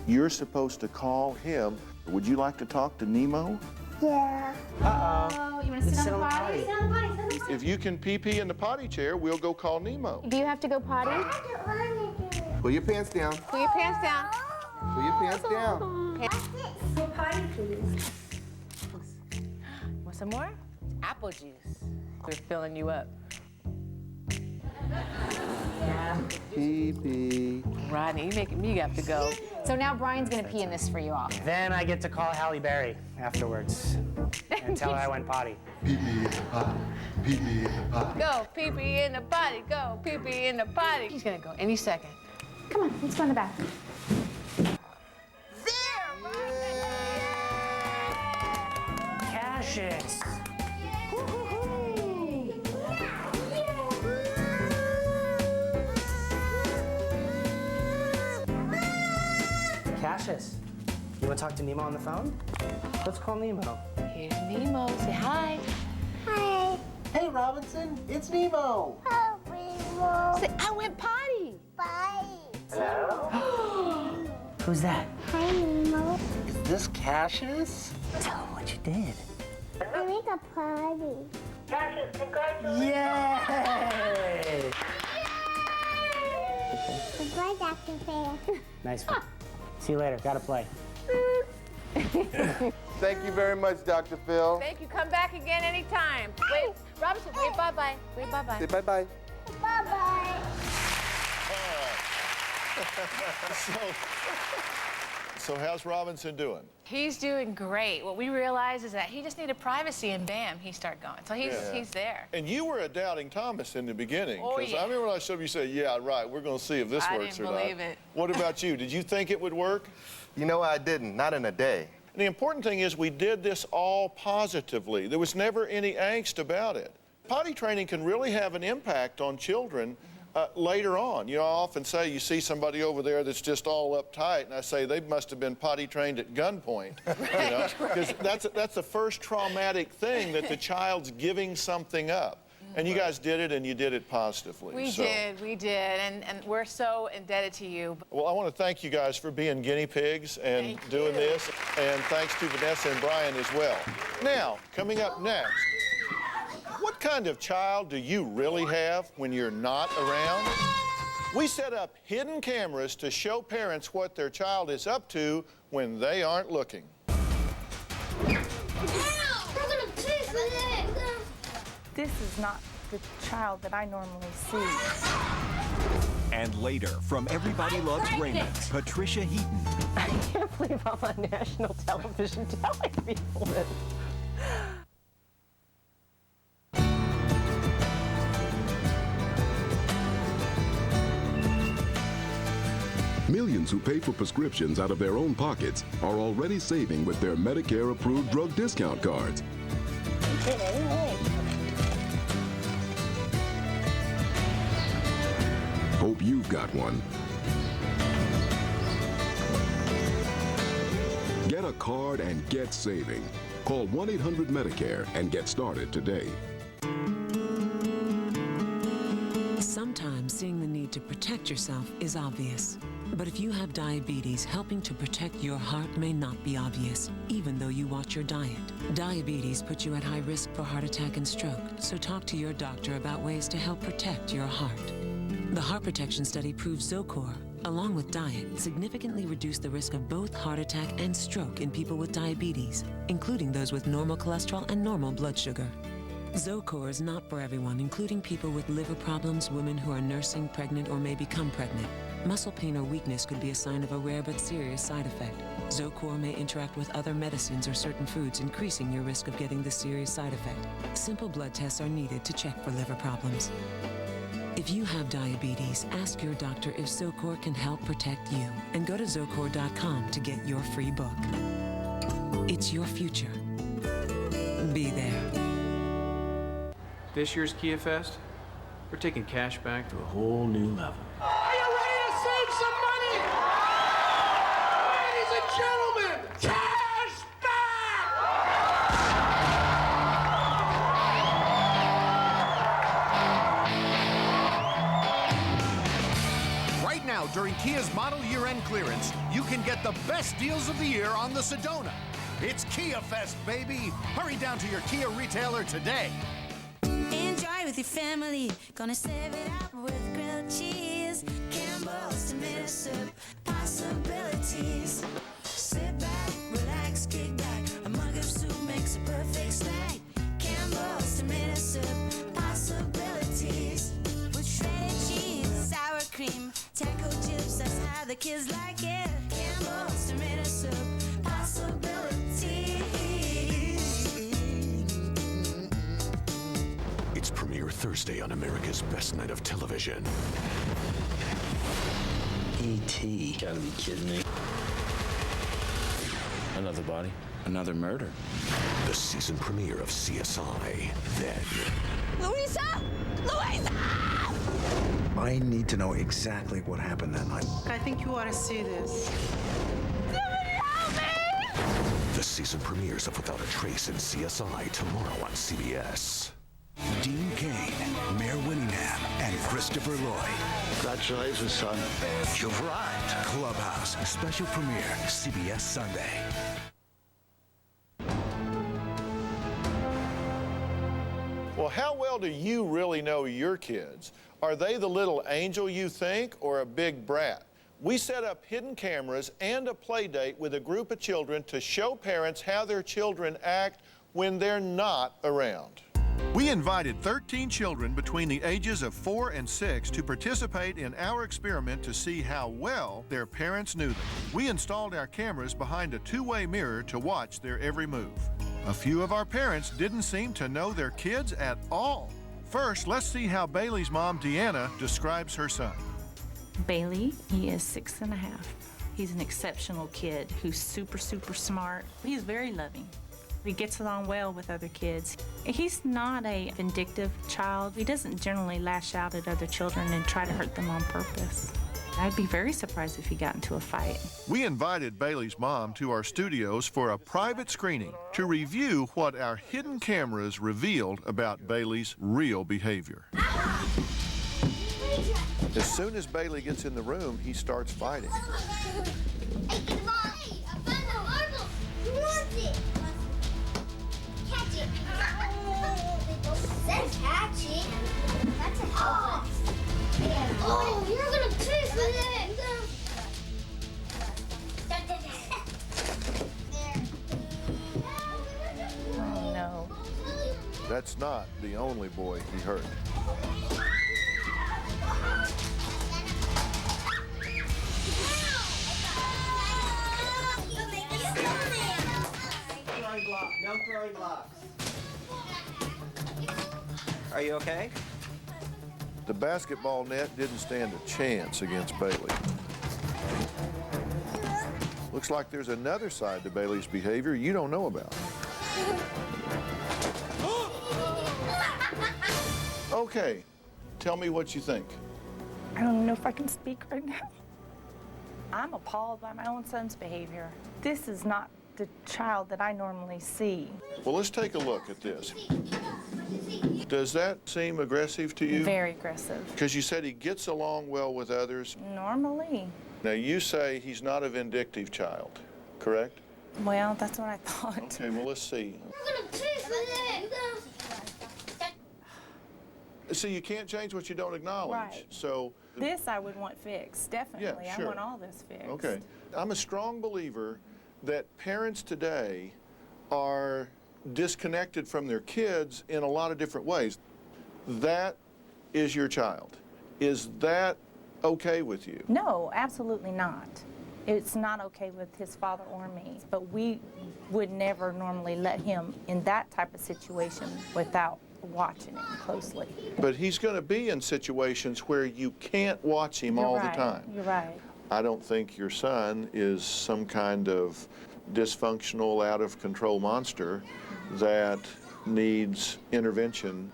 you're supposed to call him. Would you like to talk to Nemo? Yeah. Uh-oh. You want to sit on the potty? Sit on the potty. If you can pee-pee in the potty chair, we'll go call Nemo. Do you have to go potty? Pull your pants down. Pull your pants down. Pull your pants down. Go potty, please. Want some more? Apple juice. We're filling you up. Pee-pee. Rodney, you making me have to go. So now Brian's gonna pee in this for you all. Then I get to call Halle Berry afterwards and tell her I went potty. Pee-pee in the pot. Pee-pee in the pot. Go pee-pee in the potty. Go pee-pee in the potty. He's gonna go any second. Come on, let's go in the bathroom. Cassius. Cassius, you want to talk to Nemo on the phone? Let's call Nemo. Here's Nemo. Say hi. Hi. Hey, Robinson, it's Nemo. Oh, Nemo. Say, I went potty. Bye. Hello? Who's that? Hi, Nemo. Is this Cassius? Tell him what you did. I make a party. Cassius, congratulations. Yay! Goodbye, Dr. Phil. Nice one. See you later. Gotta play. Thank you very much, Dr. Phil. Thank you. Come back again anytime. Wait, Robinson, wait, bye-bye. Wait, bye-bye. Say bye-bye. Bye-bye. So how's Robinson doing? He's doing great. What we realized is that he just needed privacy, and bam, he started going. So he's there. And you were a doubting Thomas in the beginning. Oh, Because yeah. I remember when I showed you, said, yeah, right, we're going to see if this works or not. I didn't believe it. What about you? Did you think it would work? You know, I didn't. Not in a day. And the important thing is we did this all positively. There was never any angst about it. Potty training can really have an impact on children later on. You know, I often say you see somebody over there that's just all uptight, and I say they must have been potty trained at gunpoint. You know, because that's the first traumatic thing, that the child's giving something up. And you guys did it, and you did it positively. We did, and we're so indebted to you. Well, I want to thank you guys for being guinea pigs and doing this, and thanks to Vanessa and Brian as well. Now, coming up next, what kind of child do you really have when you're not around? We set up hidden cameras to show parents what their child is up to when they aren't looking. This is not the child that I normally see. And later, from Everybody Loves Raymond, Patricia Heaton. I can't believe I'm on national television telling people this. Millions who pay for prescriptions out of their own pockets are already saving with their Medicare-approved drug discount cards. Hope you've got one. Get a card and get saving. Call 1-800-MEDICARE and get started today. Sometimes seeing the need to protect yourself is obvious. But if you have diabetes, helping to protect your heart may not be obvious, even though you watch your diet. Diabetes puts you at high risk for heart attack and stroke, so talk to your doctor about ways to help protect your heart. The Heart Protection Study proves Zocor, along with diet, significantly reduced the risk of both heart attack and stroke in people with diabetes, including those with normal cholesterol and normal blood sugar. Zocor is not for everyone, including people with liver problems, women who are nursing, pregnant, or may become pregnant. Muscle pain or weakness could be a sign of a rare but serious side effect. Zocor may interact with other medicines or certain foods, increasing your risk of getting this serious side effect. Simple blood tests are needed to check for liver problems. If you have diabetes, ask your doctor if Zocor can help protect you, and go to Zocor.com to get your free book. It's your future. Be there. This year's Kia Fest, we're taking cash back to a whole new level. Are you ready to save some money? Ladies and gentlemen, cash back! Right now, during Kia's model year-end clearance, you can get the best deals of the year on the Sedona. It's Kia Fest, baby! Hurry down to your Kia retailer today. Enjoy with your family. Gonna save it up with grilled cheese. Campbell's tomato soup. Possibilities. Sit back, relax, kick back. A mug of soup makes a perfect snack. Campbell's tomato soup. Possibilities. With shredded cheese, sour cream, taco chips. That's how the kids like it. Campbell's tomato soup. Possibilities. It's premiere Thursday on America's Best Night of Television. E.T. Gotta be kidding me. Another body, another murder. The season premiere of CSI. Then, Louisa! Louisa! I need to know exactly what happened that night. I think you ought to see this. the season premieres of Without a Trace in CSI tomorrow on CBS. Dean Cain, Mayor Winningham, and Christopher Lloyd. Congratulations, son. You've arrived. Clubhouse, special premiere, CBS Sunday. Well, how well do you really know your kids? Are they the little angel you think or a big brat? We set up hidden cameras and a play date with a group of children to show parents how their children act when they're not around. We invited 13 children between the ages of 4 and 6 to participate in our experiment to see how well their parents knew them. We installed our cameras behind a two-way mirror to watch their every move. A few of our parents didn't seem to know their kids at all. First, let's see how Bailey's mom, Deanna, describes her son. Bailey, he is 6.5. He's an exceptional kid who's super, super smart. He's very loving. He gets along well with other kids. He's not a vindictive child. He doesn't generally lash out at other children and try to hurt them on purpose. I'd be very surprised if he got into a fight. We invited Bailey's mom to our studios for a private screening to review what our hidden cameras revealed about Bailey's real behavior. As soon as Bailey gets in the room, he starts fighting. Hey, get the ball. Hey, I found the marble. Who wants it? Catch it. Then catch it. That's a help. Oh, you're gonna piss with it. Oh, no. That's not the only boy he hurt. No throwing blocks. Are you okay? The basketball net didn't stand a chance against Bailey. Looks like there's another side to Bailey's behavior you don't know about. Okay, tell me what you think. I don't know if I can speak right now. I'm appalled by my own son's behavior. This is not the child that I normally see. Well, let's take a look at this. Does that seem aggressive to you? Very aggressive. Because you said he gets along well with others. Normally. Now, you say he's not a vindictive child, correct? Well, that's what I thought. Okay, well, let's see. You're gonna piss with it. See, you can't change what you don't acknowledge. Right. So this I would want fixed, definitely. Yeah, sure. I want all this fixed. Okay. I'm a strong believer that parents today are disconnected from their kids in a lot of different ways. That is your child. Is that okay with you? No, absolutely not. It's not okay with his father or me, but we would never normally let him in that type of situation without watching him closely. But he's going to be in situations where you can't watch him all the time. You're right. I don't think your son is some kind of dysfunctional, out-of-control monster that needs intervention.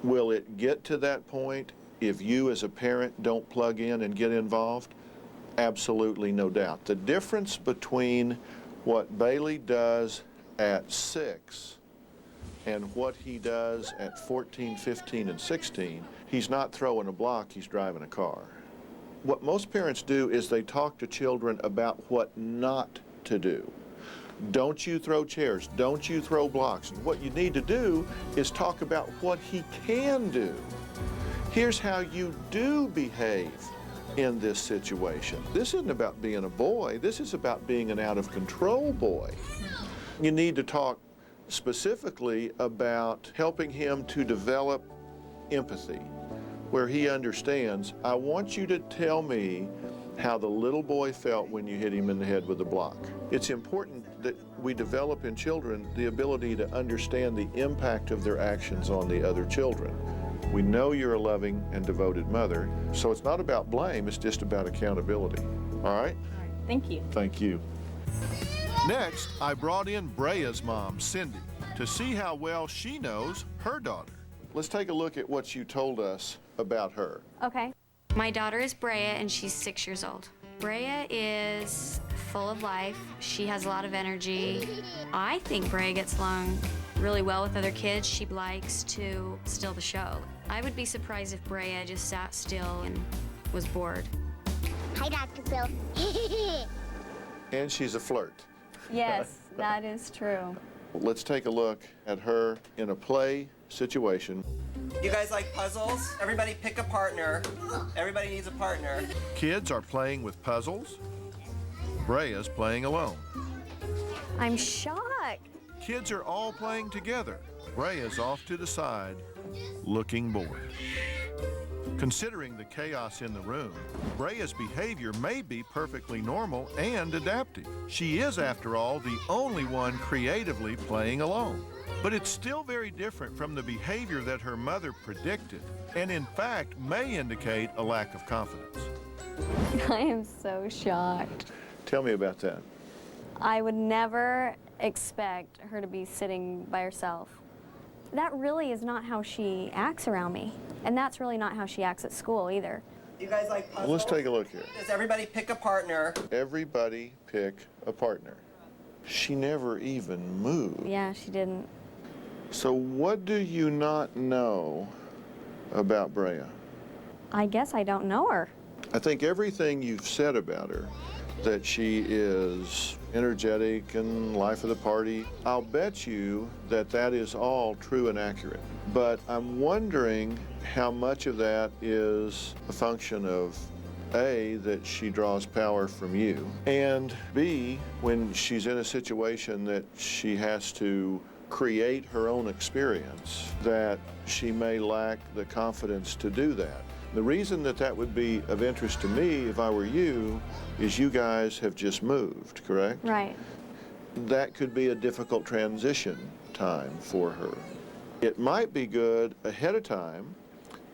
Will it get to that point if you as a parent don't plug in and get involved? Absolutely, no doubt. The difference between what Bailey does at 6 and what he does at 14, 15, and 16, he's not throwing a block, he's driving a car. What most parents do is they talk to children about what not to do. Don't you throw chairs, don't you throw blocks. And what you need to do is talk about what he can do. Here's how you do behave in this situation. This isn't about being a boy, this is about being an out-of-control boy. You need to talk specifically about helping him to develop empathy, where he understands, I want you to tell me how the little boy felt when you hit him in the head with a block. It's important that we develop in children the ability to understand the impact of their actions on the other children. We know you're a loving and devoted mother, so it's not about blame, it's just about accountability. All right? Thank you. Thank you. Next, I brought in Brea's mom, Cindy, to see how well she knows her daughter. Let's take a look at what you told us about her. Okay. My daughter is Brea, and she's 6 years old. Brea is full of life. She has a lot of energy. I think Brea gets along really well with other kids. She likes to steal the show. I would be surprised if Brea just sat still and was bored. Hi, Dr. Phil. And she's a flirt. Yes, that is true. Let's take a look at her in a play situation. You guys like puzzles? Everybody pick a partner. Everybody needs a partner. Kids are playing with puzzles. Brea's playing alone. I'm shocked. Kids are all playing together. Brea's off to the side, looking bored. Considering the chaos in the room, Brea's behavior may be perfectly normal and adaptive. She is, after all, the only one creatively playing alone. But it's still very different from the behavior that her mother predicted, and in fact may indicate a lack of confidence. I am so shocked. Tell me about that. I would never expect her to be sitting by herself. That really is not how she acts around me. And that's really not how she acts at school either. You guys like puzzles? Let's take a look here. Does everybody pick a partner? Everybody pick a partner. She never even moved. Yeah, she didn't. So what do you not know about Brea? I guess I don't know her. I think everything you've said about her, that she is energetic and life of the party, I'll bet you that that is all true and accurate. But I'm wondering how much of that is a function of A, that she draws power from you, and B, when she's in a situation that she has to create her own experience, that she may lack the confidence to do that. The reason that that would be of interest to me, if I were you, is you guys have just moved, correct? Right. That could be a difficult transition time for her. It might be good ahead of time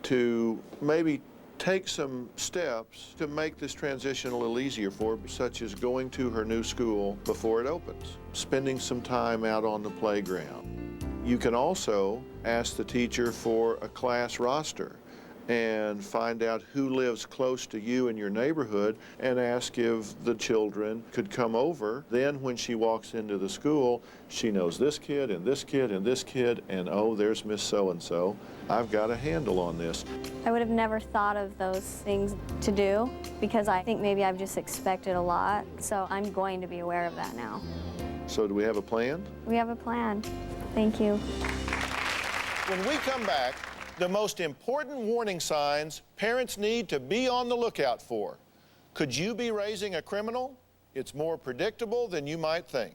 to maybe take some steps to make this transition a little easier for her, such as going to her new school before it opens, spending some time out on the playground. You can also ask the teacher for a class roster and find out who lives close to you in your neighborhood and ask if the children could come over. Then when she walks into the school, she knows this kid and this kid and this kid, and oh, there's Miss So-and-so. I've got a handle on this. I would have never thought of those things to do because I think maybe I've just expected a lot. So I'm going to be aware of that now. So do we have a plan? We have a plan. Thank you. When we come back, the most important warning signs parents need to be on the lookout for. Could you be raising a criminal? It's more predictable than you might think.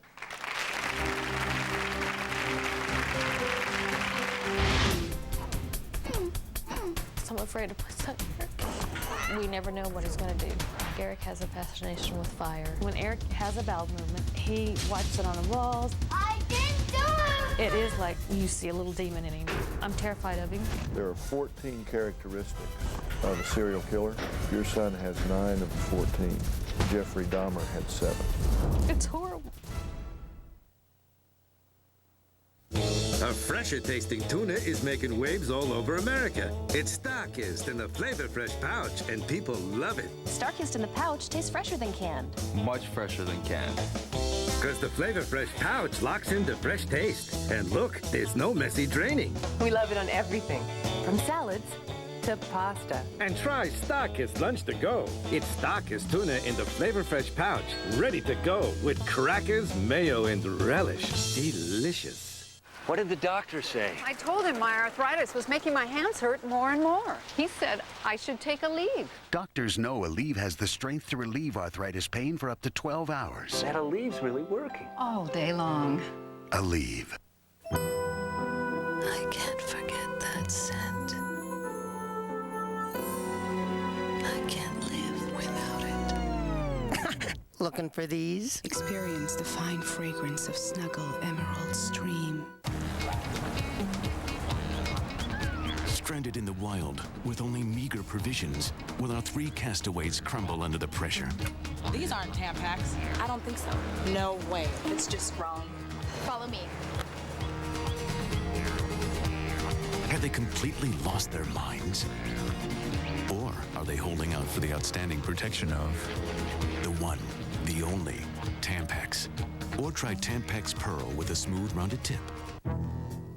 So I'm afraid to put something here. We never know what he's going to do. Eric has a fascination with fire. When Eric has a bowel movement, he wipes it on the walls. I didn't do it! It is like you see a little demon in him. I'm terrified of him. There are 14 characteristics of a serial killer. Your son has 9 of the 14. Jeffrey Dahmer had 7. It's horrible. A fresher tasting tuna is making waves all over America. It's Starkist in the Flavor Fresh pouch, and people love it. Starkist in the pouch tastes fresher than canned. Much fresher than canned. Because the Flavor Fresh pouch locks in the fresh taste. And look, there's no messy draining. We love it on everything, from salads to pasta. And try Starkist Lunch to Go. It's Starkist tuna in the Flavor Fresh pouch, ready to go with crackers, mayo, and relish. Delicious. What did the doctor say? I told him my arthritis was making my hands hurt more and more. He said I should take Aleve. Doctors know Aleve has the strength to relieve arthritis pain for up to 12 hours. That Aleve's really working. All day long. Aleve. I can't forget that scent. I can't live without it. Looking for these? Experience the fine fragrance of Snuggle Emerald Stream. Stranded in the wild with only meager provisions, will our 3 castaways crumble under the pressure? These aren't Tampax. I don't think so. No way. It's just wrong. Follow me. Have they completely lost their minds? Or are they holding out for the outstanding protection of the one, the only, Tampax? Or try Tampax Pearl with a smooth, rounded tip.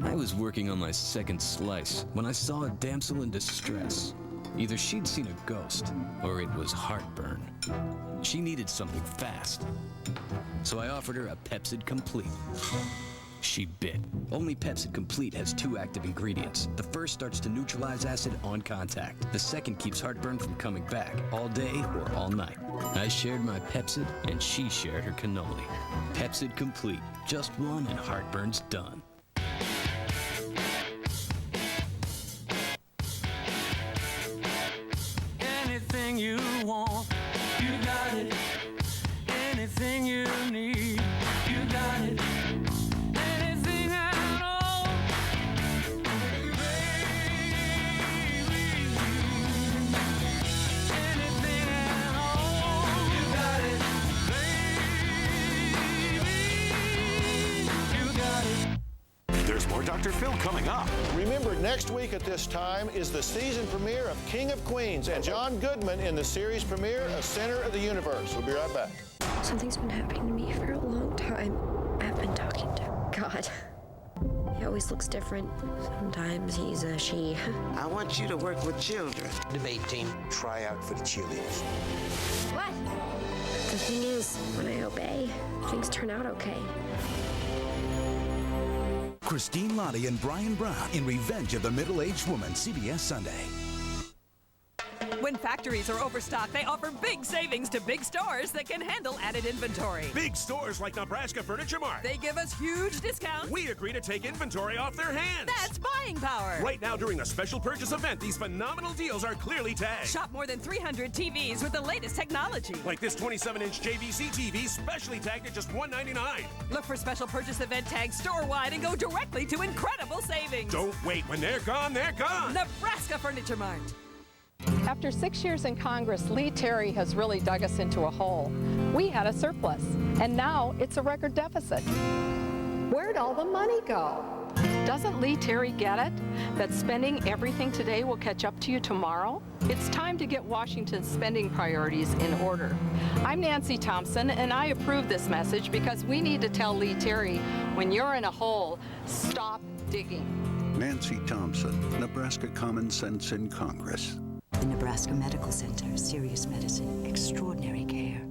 I was working on my second slice when I saw a damsel in distress. Either she'd seen a ghost, or it was heartburn. She needed something fast. So I offered her a Pepsid Complete. She bit. Only Pepsid Complete has 2 active ingredients. The first starts to neutralize acid on contact. The second keeps heartburn from coming back, all day or all night. I shared my Pepsid, and she shared her cannoli. Pepsid Complete. Just one and heartburn's done. Anything you want, you got it. Anything you need, you got it. Anything at all, anything at all, you got it, baby. Dr. Phil coming up. Remember, next week at this time is the season premiere of King of Queens and John Goodman in the series premiere of Center of the Universe. We'll be right back. Something's been happening to me for a long time. I've been talking to God. He always looks different. Sometimes he's a she. I want you to work with children. Debate team, try out for the cheerleaders. What? The thing is, when I obey, things turn out okay. Christine Lottie and Brian Brown in Revenge of the Middle-Aged Woman, CBS Sunday. When factories are overstocked, they offer big savings to big stores that can handle added inventory. Big stores like Nebraska Furniture Mart. They give us huge discounts. We agree to take inventory off their hands. That's buying power. Right now during the special purchase event, these phenomenal deals are clearly tagged. Shop more than 300 TVs with the latest technology. Like this 27-inch JVC TV, specially tagged at just $199. Look for special purchase event tags store-wide and go directly to incredible savings. Don't wait. When they're gone, they're gone. Nebraska Furniture Mart. After 6 years in Congress, Lee Terry has really dug us into a hole. We had a surplus, and now it's a record deficit. Where'd all the money go? Doesn't Lee Terry get it? That spending everything today will catch up to you tomorrow? It's time to get Washington's spending priorities in order. I'm Nancy Thompson, and I approve this message because we need to tell Lee Terry, when you're in a hole, stop digging. Nancy Thompson, Nebraska Common Sense in Congress. The Nebraska Medical Center, serious medicine, extraordinary care.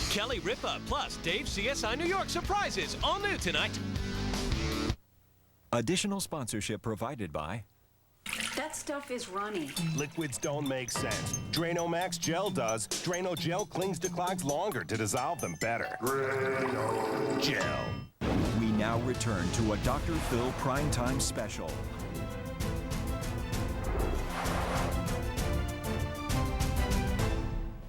Kelly Ripa plus Dave CSI New York surprises, all new tonight. Additional sponsorship provided by... That stuff is runny. Liquids don't make sense. Drano-Max Gel does. Drano Gel clings to clogs longer to dissolve them better. Drano Gel. We now return to a Dr. Phil Primetime Special.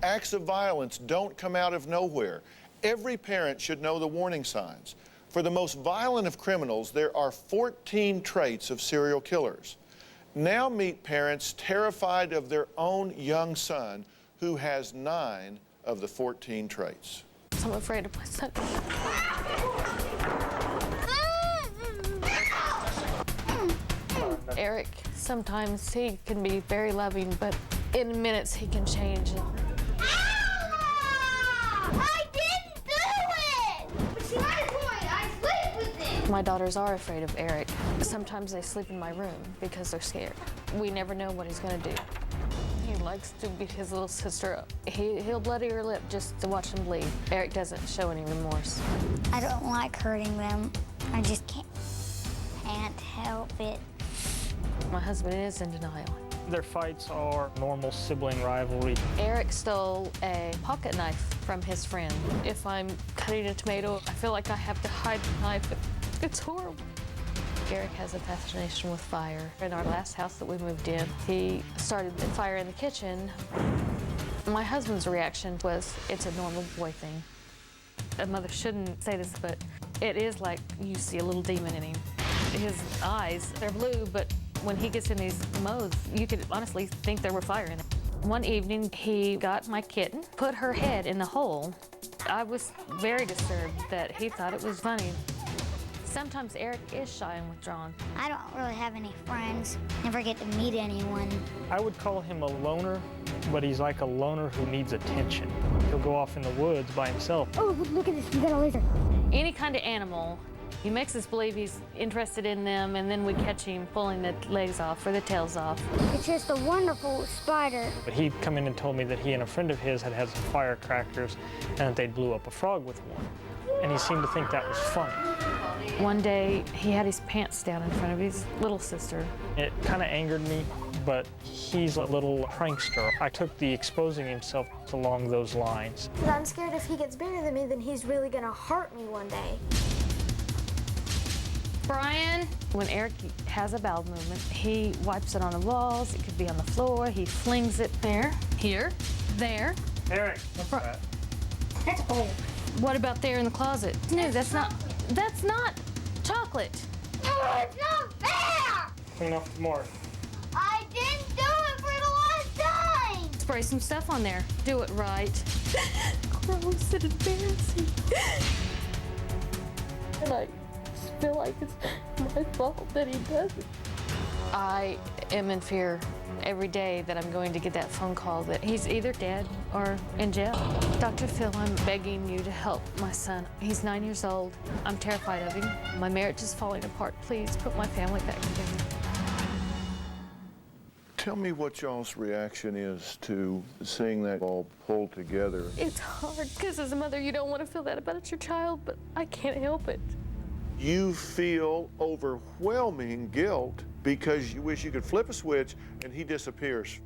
Acts of violence don't come out of nowhere. Every parent should know the warning signs. For the most violent of criminals, there are 14 traits of serial killers. Now meet parents terrified of their own young son who has 9 of the 14 traits. I'm afraid of my son. Eric, sometimes he can be very loving, but in minutes he can change. I didn't do it! But see, my point, I sleep with it! My daughters are afraid of Eric. Sometimes they sleep in my room because they're scared. We never know what he's gonna do. He likes to beat his little sister up. He'll bloody her lip just to watch them bleed. Eric doesn't show any remorse. I don't like hurting them. I just can't help it. My husband is in denial. Their fights are normal sibling rivalry. Eric stole a pocket knife from his friend. If I'm cutting a tomato, I feel like I have to hide the knife. It's horrible. Eric has a fascination with fire. In our last house that we moved in, he started the fire in the kitchen. My husband's reaction was, it's a normal boy thing. A mother shouldn't say this, but it is like you see a little demon in him. His eyes, they're blue, but when he gets in these modes, you could honestly think there were fire in it. One evening, he got my kitten, put her head in the hole. I was very disturbed that he thought it was funny. Sometimes Eric is shy and withdrawn. I don't really have any friends. Never get to meet anyone. I would call him a loner, but he's like a loner who needs attention. He'll go off in the woods by himself. Oh, look at this, we got a lizard. Any kind of animal, he makes us believe he's interested in them, and then we catch him pulling the legs off or the tails off. It's just a wonderful spider. But he'd come in and told me that he and a friend of his had some firecrackers and that they blew up a frog with one. And he seemed to think that was funny. One day, he had his pants down in front of his little sister. It kind of angered me, but he's a little prankster. I took the exposing himself along those lines. Because I'm scared if he gets bigger than me, then he's really going to hurt me one day. Brian, when Eric has a bowel movement, he wipes it on the walls. It could be on the floor. He flings it there, here, there. Eric, what's that? That's old. What about there in the closet? No, that's not chocolate. No, it's not fair! Clean off the more. I didn't do it for the last time! Spray some stuff on there. Do it right. Gross and embarrassing. And I feel like it's my fault that he doesn't. I am in fear every day that I'm going to get that phone call that he's either dead or in jail. Dr. Phil, I'm begging you to help my son. He's 9 years old. I'm terrified of him. My marriage is falling apart. Please put my family back together. Tell me what y'all's reaction is to seeing that all pulled together. It's hard because as a mother, you don't want to feel that about your child, but I can't help it. You feel overwhelming guilt because you wish you could flip a switch and he disappears.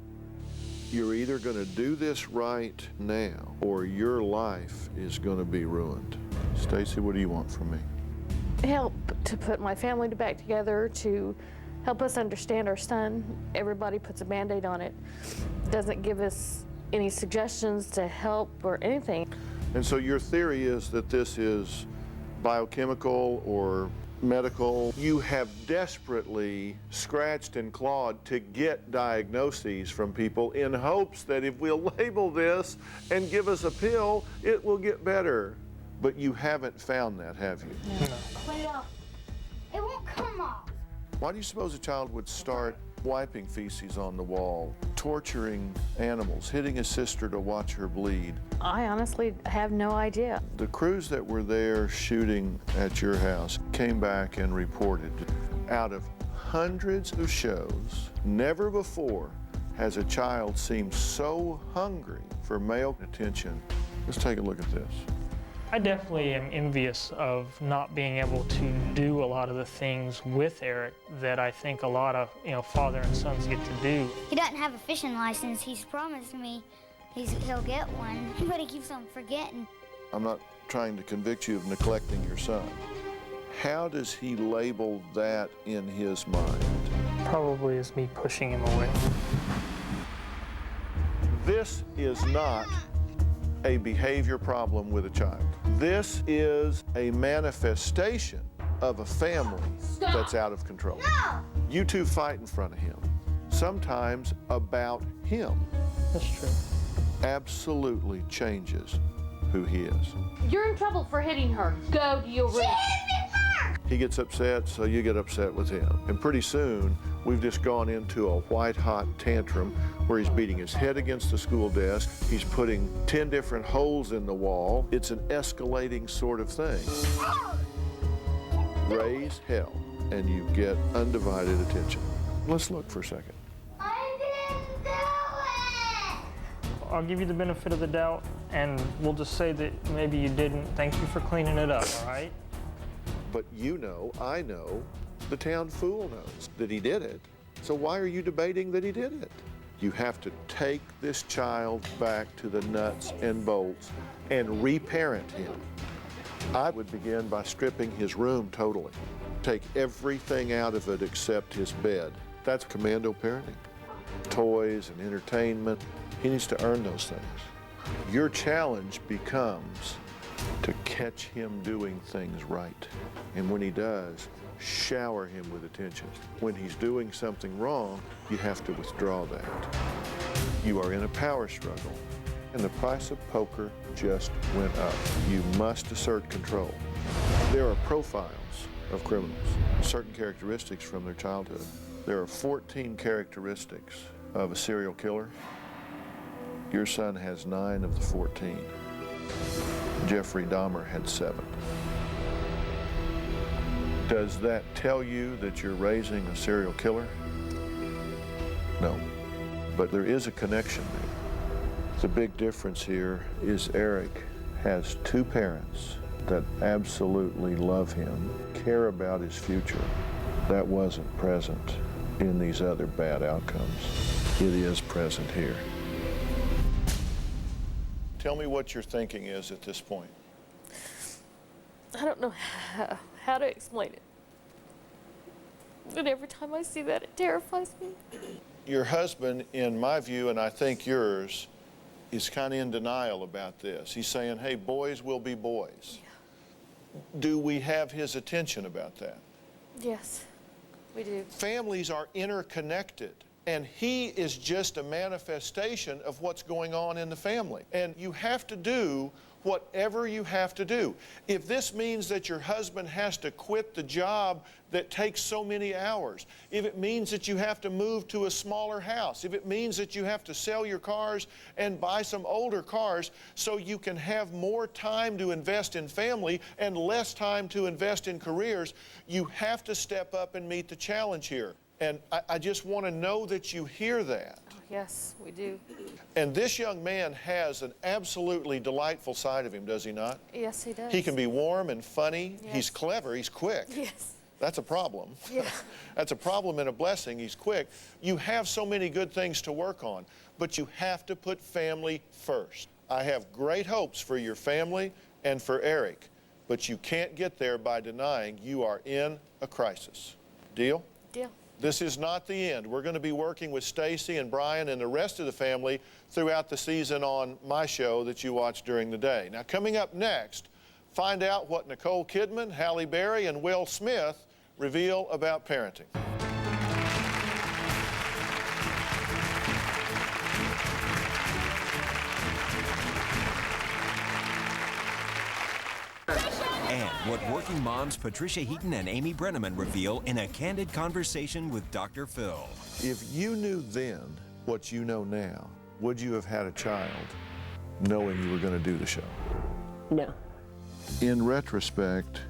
You're either going to do this right now or your life is going to be ruined. Stacy, what do you want from me? Help to put my family back together, to help us understand our son. Everybody puts a Band-Aid on it. Doesn't give us any suggestions to help or anything. And so your theory is that this is biochemical or medical. You have desperately scratched and clawed to get diagnoses from people in hopes that if we'll label this and give us a pill, it will get better. But you haven't found that, have you? No. Clean it off. It won't come off. Why do you suppose a child would start wiping feces on the wall, torturing animals, hitting his sister to watch her bleed? I honestly have no idea. The crews that were there shooting at your house came back and reported out of hundreds of shows, never before has a child seemed so hungry for male attention. Let's take a look at this. I definitely am envious of not being able to do a lot of the things with Eric that I think a lot of, father and sons get to do. He doesn't have a fishing license. He's promised me he'll get one, but he keeps on forgetting. I'm not trying to convict you of neglecting your son. How does he label that in his mind? Probably as me pushing him away. This is not a behavior problem with a child. This is a manifestation of a family that's out of control. No! You two fight in front of him, sometimes about him. That's true. Absolutely changes who he is. You're in trouble for hitting her. Go to your room. He gets upset, so you get upset with him. And pretty soon, we've just gone into a white-hot tantrum where he's beating his head against the school desk. He's putting 10 different holes in the wall. It's an escalating sort of thing. Raise hell, and you get undivided attention. Let's look for a second. I'll give you the benefit of the doubt, and we'll just say that maybe you didn't. Thank you for cleaning it up, all right? But you know, I know, the town fool knows that he did it. So why are you debating that he did it? You have to take this child back to the nuts and bolts and reparent him. I would begin by stripping his room totally. Take everything out of it except his bed. That's commando parenting. Toys and entertainment. He needs to earn those things. Your challenge becomes to catch him doing things right. And when he does, shower him with attention. When he's doing something wrong, you have to withdraw that. You are in a power struggle, and the price of poker just went up. You must assert control. There are profiles of criminals, certain characteristics from their childhood. There are 14 characteristics of a serial killer. Your son has 9 of the 14. Jeffrey Dahmer had 7. Does that tell you that you're raising a serial killer? No, but there is a connection there. The big difference here is Eric has 2 parents that absolutely love him, care about his future. That wasn't present in these other bad outcomes. It is present here. Tell me what your thinking is at this point. I don't know how to explain it. But every time I see that, it terrifies me. Your husband, in my view, and I think yours, is kind of in denial about this. He's saying, hey, boys will be boys. Yeah. Do we have his attention about that? Yes, we do. Families are interconnected. And he is just a manifestation of what's going on in the family. And you have to do whatever you have to do. If this means that your husband has to quit the job that takes so many hours, if it means that you have to move to a smaller house, if it means that you have to sell your cars and buy some older cars so you can have more time to invest in family and less time to invest in careers, you have to step up and meet the challenge here. And I just want to know that you hear that. Yes, we do. And this young man has an absolutely delightful side of him, does he not? Yes, he does. He can be warm and funny. Yes. He's clever. He's quick. Yes. That's a problem. Yeah. That's a problem and a blessing. He's quick. You have so many good things to work on, but you have to put family first. I have great hopes for your family and for Eric, but you can't get there by denying you are in a crisis. Deal? Deal. This is not the end. We're going to be working with Stacy and Brian and the rest of the family throughout the season on my show that you watch during the day. Now, coming up next, find out what Nicole Kidman, Halle Berry, and Will Smith reveal about parenting. And what working moms Patricia Heaton and Amy Brenneman reveal in a candid conversation with Dr. Phil. If you knew then what you know now, would you have had a child knowing you were going to do the show? No. In retrospect,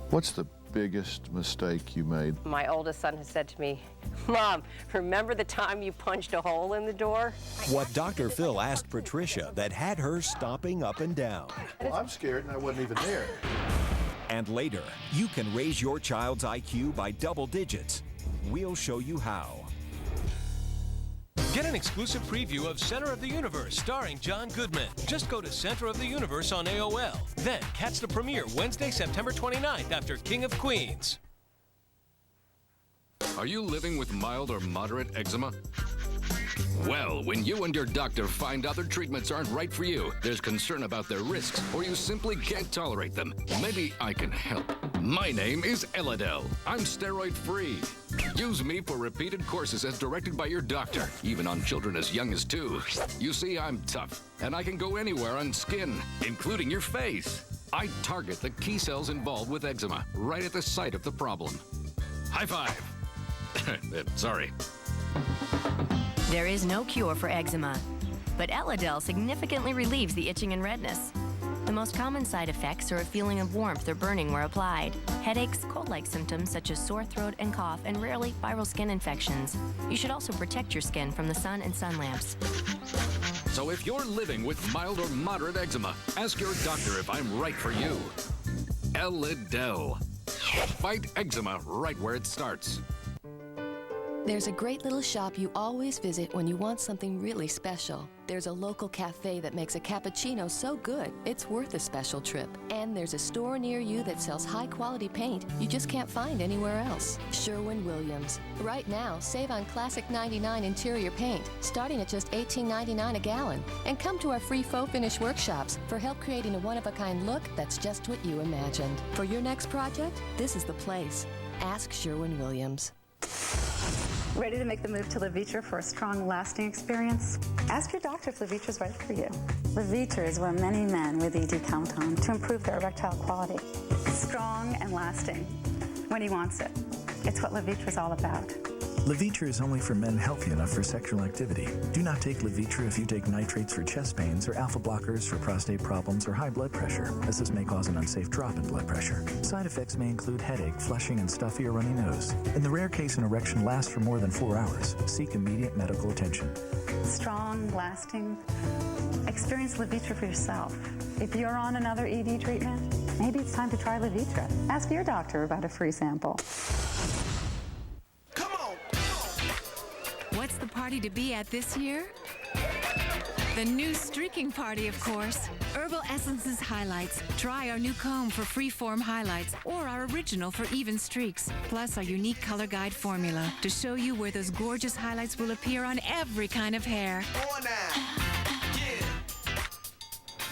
what's the biggest mistake you made? My oldest son has said to me, Mom, remember the time you punched a hole in the door? What Dr. Phil asked Patricia that had her stomping up and down. Well, I'm scared and I wasn't even there. And later, you can raise your child's IQ by double digits. We'll show you how. Get an exclusive preview of Center of the Universe starring John Goodman. Just go to Center of the Universe on AOL. Then catch the premiere Wednesday, September 29th after King of Queens. Are you living with mild or moderate eczema? Well, when you and your doctor find other treatments aren't right for you, there's concern about their risks, or you simply can't tolerate them. Maybe I can help. My name is Elidel. I'm steroid-free. Use me for repeated courses as directed by your doctor, even on children as young as 2. You see, I'm tough, and I can go anywhere on skin, including your face. I target the key cells involved with eczema, right at the site of the problem. High five. Sorry. There is no cure for eczema, but Elidel significantly relieves the itching and redness. The most common side effects are a feeling of warmth or burning where applied, headaches, cold-like symptoms such as sore throat and cough, and rarely viral skin infections. You should also protect your skin from the sun and sun lamps. So if you're living with mild or moderate eczema, ask your doctor if I'm right for you. Elidel. Fight eczema right where it starts. There's a great little shop you always visit when you want something really special. There's a local cafe that makes a cappuccino so good, it's worth a special trip. And there's a store near you that sells high-quality paint you just can't find anywhere else. Sherwin-Williams. Right now, save on Classic 99 interior paint, starting at just $18.99 a gallon. And come to our free faux finish workshops for help creating a one-of-a-kind look that's just what you imagined. For your next project, this is the place. Ask Sherwin-Williams. Ready to make the move to Levitra for a strong, lasting experience? Ask your doctor if Levitra is right for you. Levitra is where many men with ED count on to improve their erectile quality. Strong and lasting when he wants it. It's what Levitra is all about. Levitra is only for men healthy enough for sexual activity. Do not take Levitra if you take nitrates for chest pains or alpha blockers for prostate problems or high blood pressure, as this may cause an unsafe drop in blood pressure. Side effects may include headache, flushing, and stuffy or runny nose. In the rare case an erection lasts for more than 4 hours, seek immediate medical attention. Strong, lasting. Experience Levitra for yourself. If you're on another ED treatment, maybe it's time to try Levitra. Ask your doctor about a free sample. What's the party to be at this year? The new streaking party, of course. Herbal Essences Highlights. Try our new comb for free-form highlights or our original for even streaks. Plus our unique color guide formula to show you where those gorgeous highlights will appear on every kind of hair.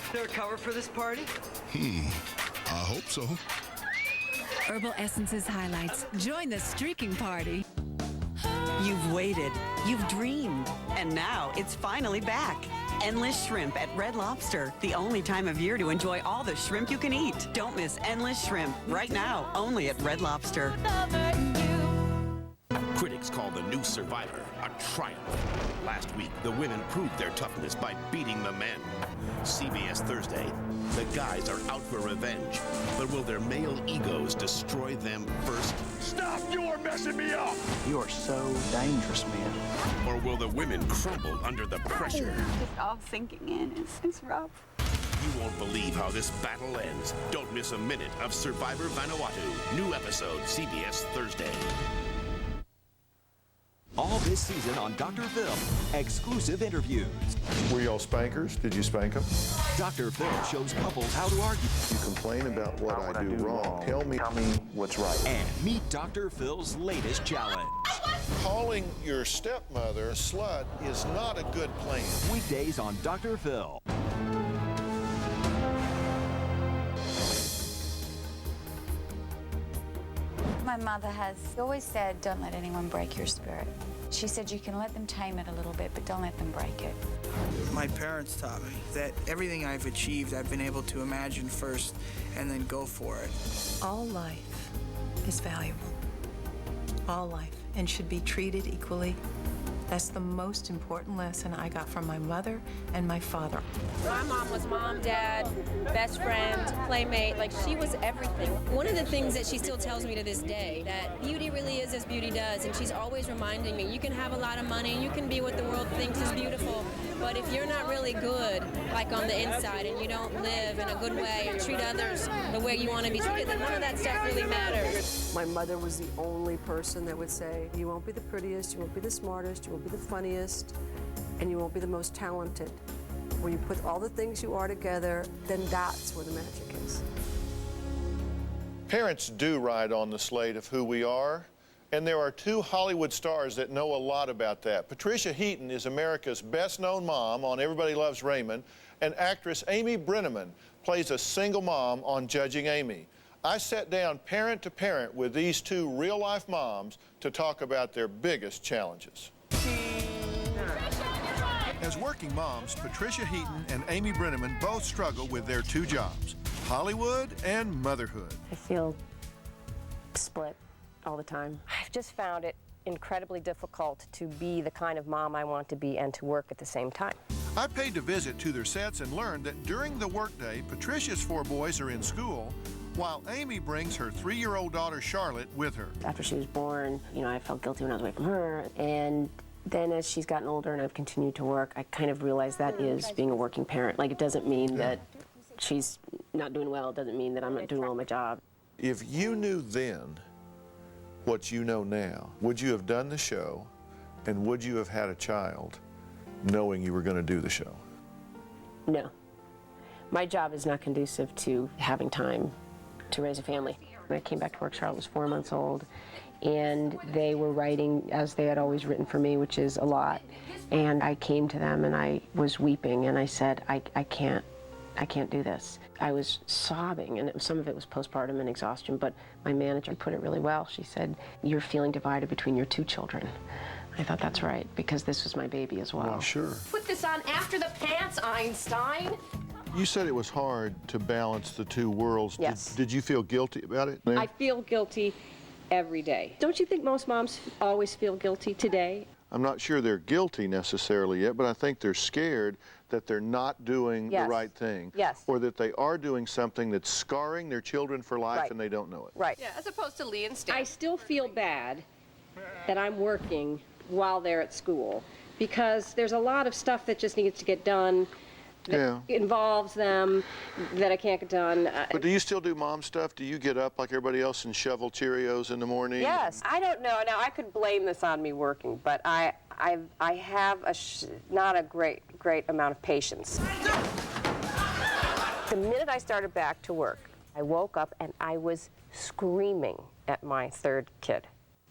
Is there a cover for this party? I hope so. Herbal Essences Highlights. Join the streaking party. You've waited, you've dreamed, and now it's finally back. Endless Shrimp at Red Lobster. The only time of year to enjoy all the shrimp you can eat. Don't miss Endless Shrimp right now, only at Red Lobster. Critics call the new Survivor a triumph. Last week, the women proved their toughness by beating the men. CBS Thursday, the guys are out for revenge, but will their male egos destroy them first? Stop! You are messing me up! You are so dangerous, man. Or will the women crumble under the pressure? It's all sinking in. It's rough. You won't believe how this battle ends. Don't miss a minute of Survivor Vanuatu. New episode, CBS Thursday. All this season on Dr. Phil, exclusive interviews. Were y'all spankers? Did you spank them? Dr. Phil shows couples how to argue. You complain about what I do wrong. Tell me what's right. And meet Dr. Phil's latest challenge. Calling your stepmother a slut is not a good plan. Weekdays on Dr. Phil. My mother has always said, don't let anyone break your spirit. She said you can let them tame it a little bit, but don't let them break it. My parents taught me that everything I've achieved, I've been able to imagine first and then go for it. All life is valuable. All life, and should be treated equally. That's the most important lesson I got from my mother and my father. My mom was mom, dad, best friend, playmate. Like, she was everything. One of the things that she still tells me to this day, that beauty really is as beauty does, and she's always reminding me, you can have a lot of money, you can be what the world thinks is beautiful, but if you're not really good, like on the inside, and you don't live in a good way and treat others the way you want to be treated, then none of that stuff really matters. My mother was the only person that would say, you won't be the prettiest, you won't be the smartest, you won't be the funniest, and you won't be the most talented. When you put all the things you are together, then that's where the magic is. Parents do ride on the slate of who we are, and there are two Hollywood stars that know a lot about that. Patricia Heaton is America's best-known mom on Everybody Loves Raymond, and actress Amy Brenneman plays a single mom on Judging Amy. I sat down parent to parent with these two real-life moms to talk about their biggest challenges. As working moms, Patricia Heaton and Amy Brenneman both struggle with their two jobs, Hollywood and motherhood. I feel split all the time. I've just found it incredibly difficult to be the kind of mom I want to be and to work at the same time. I paid to visit to their sets and learned that during the workday, Patricia's 4 boys are in school, while Amy brings her 3-year-old daughter Charlotte with her. After she was born, I felt guilty when I was away from her, and then as she's gotten older and I've continued to work, I kind of realized that is being a working parent. Like, it doesn't mean that she's not doing well. It doesn't mean that I'm not doing well in my job. If you knew then what you know now, would you have done the show, and would you have had a child knowing you were going to do the show? No. My job is not conducive to having time to raise a family. When I came back to work, Charlotte was 4 months old, and they were writing as they had always written for me, which is a lot. And I came to them and I was weeping, and I said, I can't do this. I was sobbing, and some of it was postpartum and exhaustion, but my manager put it really well. She said, you're feeling divided between your 2 children. I thought that's right, because this was my baby as well. Well, sure. Put this on after the pants, Einstein. You said it was hard to balance the 2 worlds. Yes. Did you feel guilty about it? I feel guilty every day. Don't you think most moms always feel guilty today? I'm not sure they're guilty necessarily yet, but I think they're scared that they're not doing the right thing. Yes. Or that they are doing something that's scarring their children for life and they don't know it. Right. Yeah, as opposed to Lee and Stan. I still feel bad that I'm working while they're at school, because there's a lot of stuff that just needs to get done that involves them that I can't get done. But do you still do mom stuff? Do you get up like everybody else and shovel Cheerios in the morning? Yes. I don't know. Now, I could blame this on me working, but I have not a great amount of patience. The minute I started back to work, I woke up and I was screaming at my 3rd kid.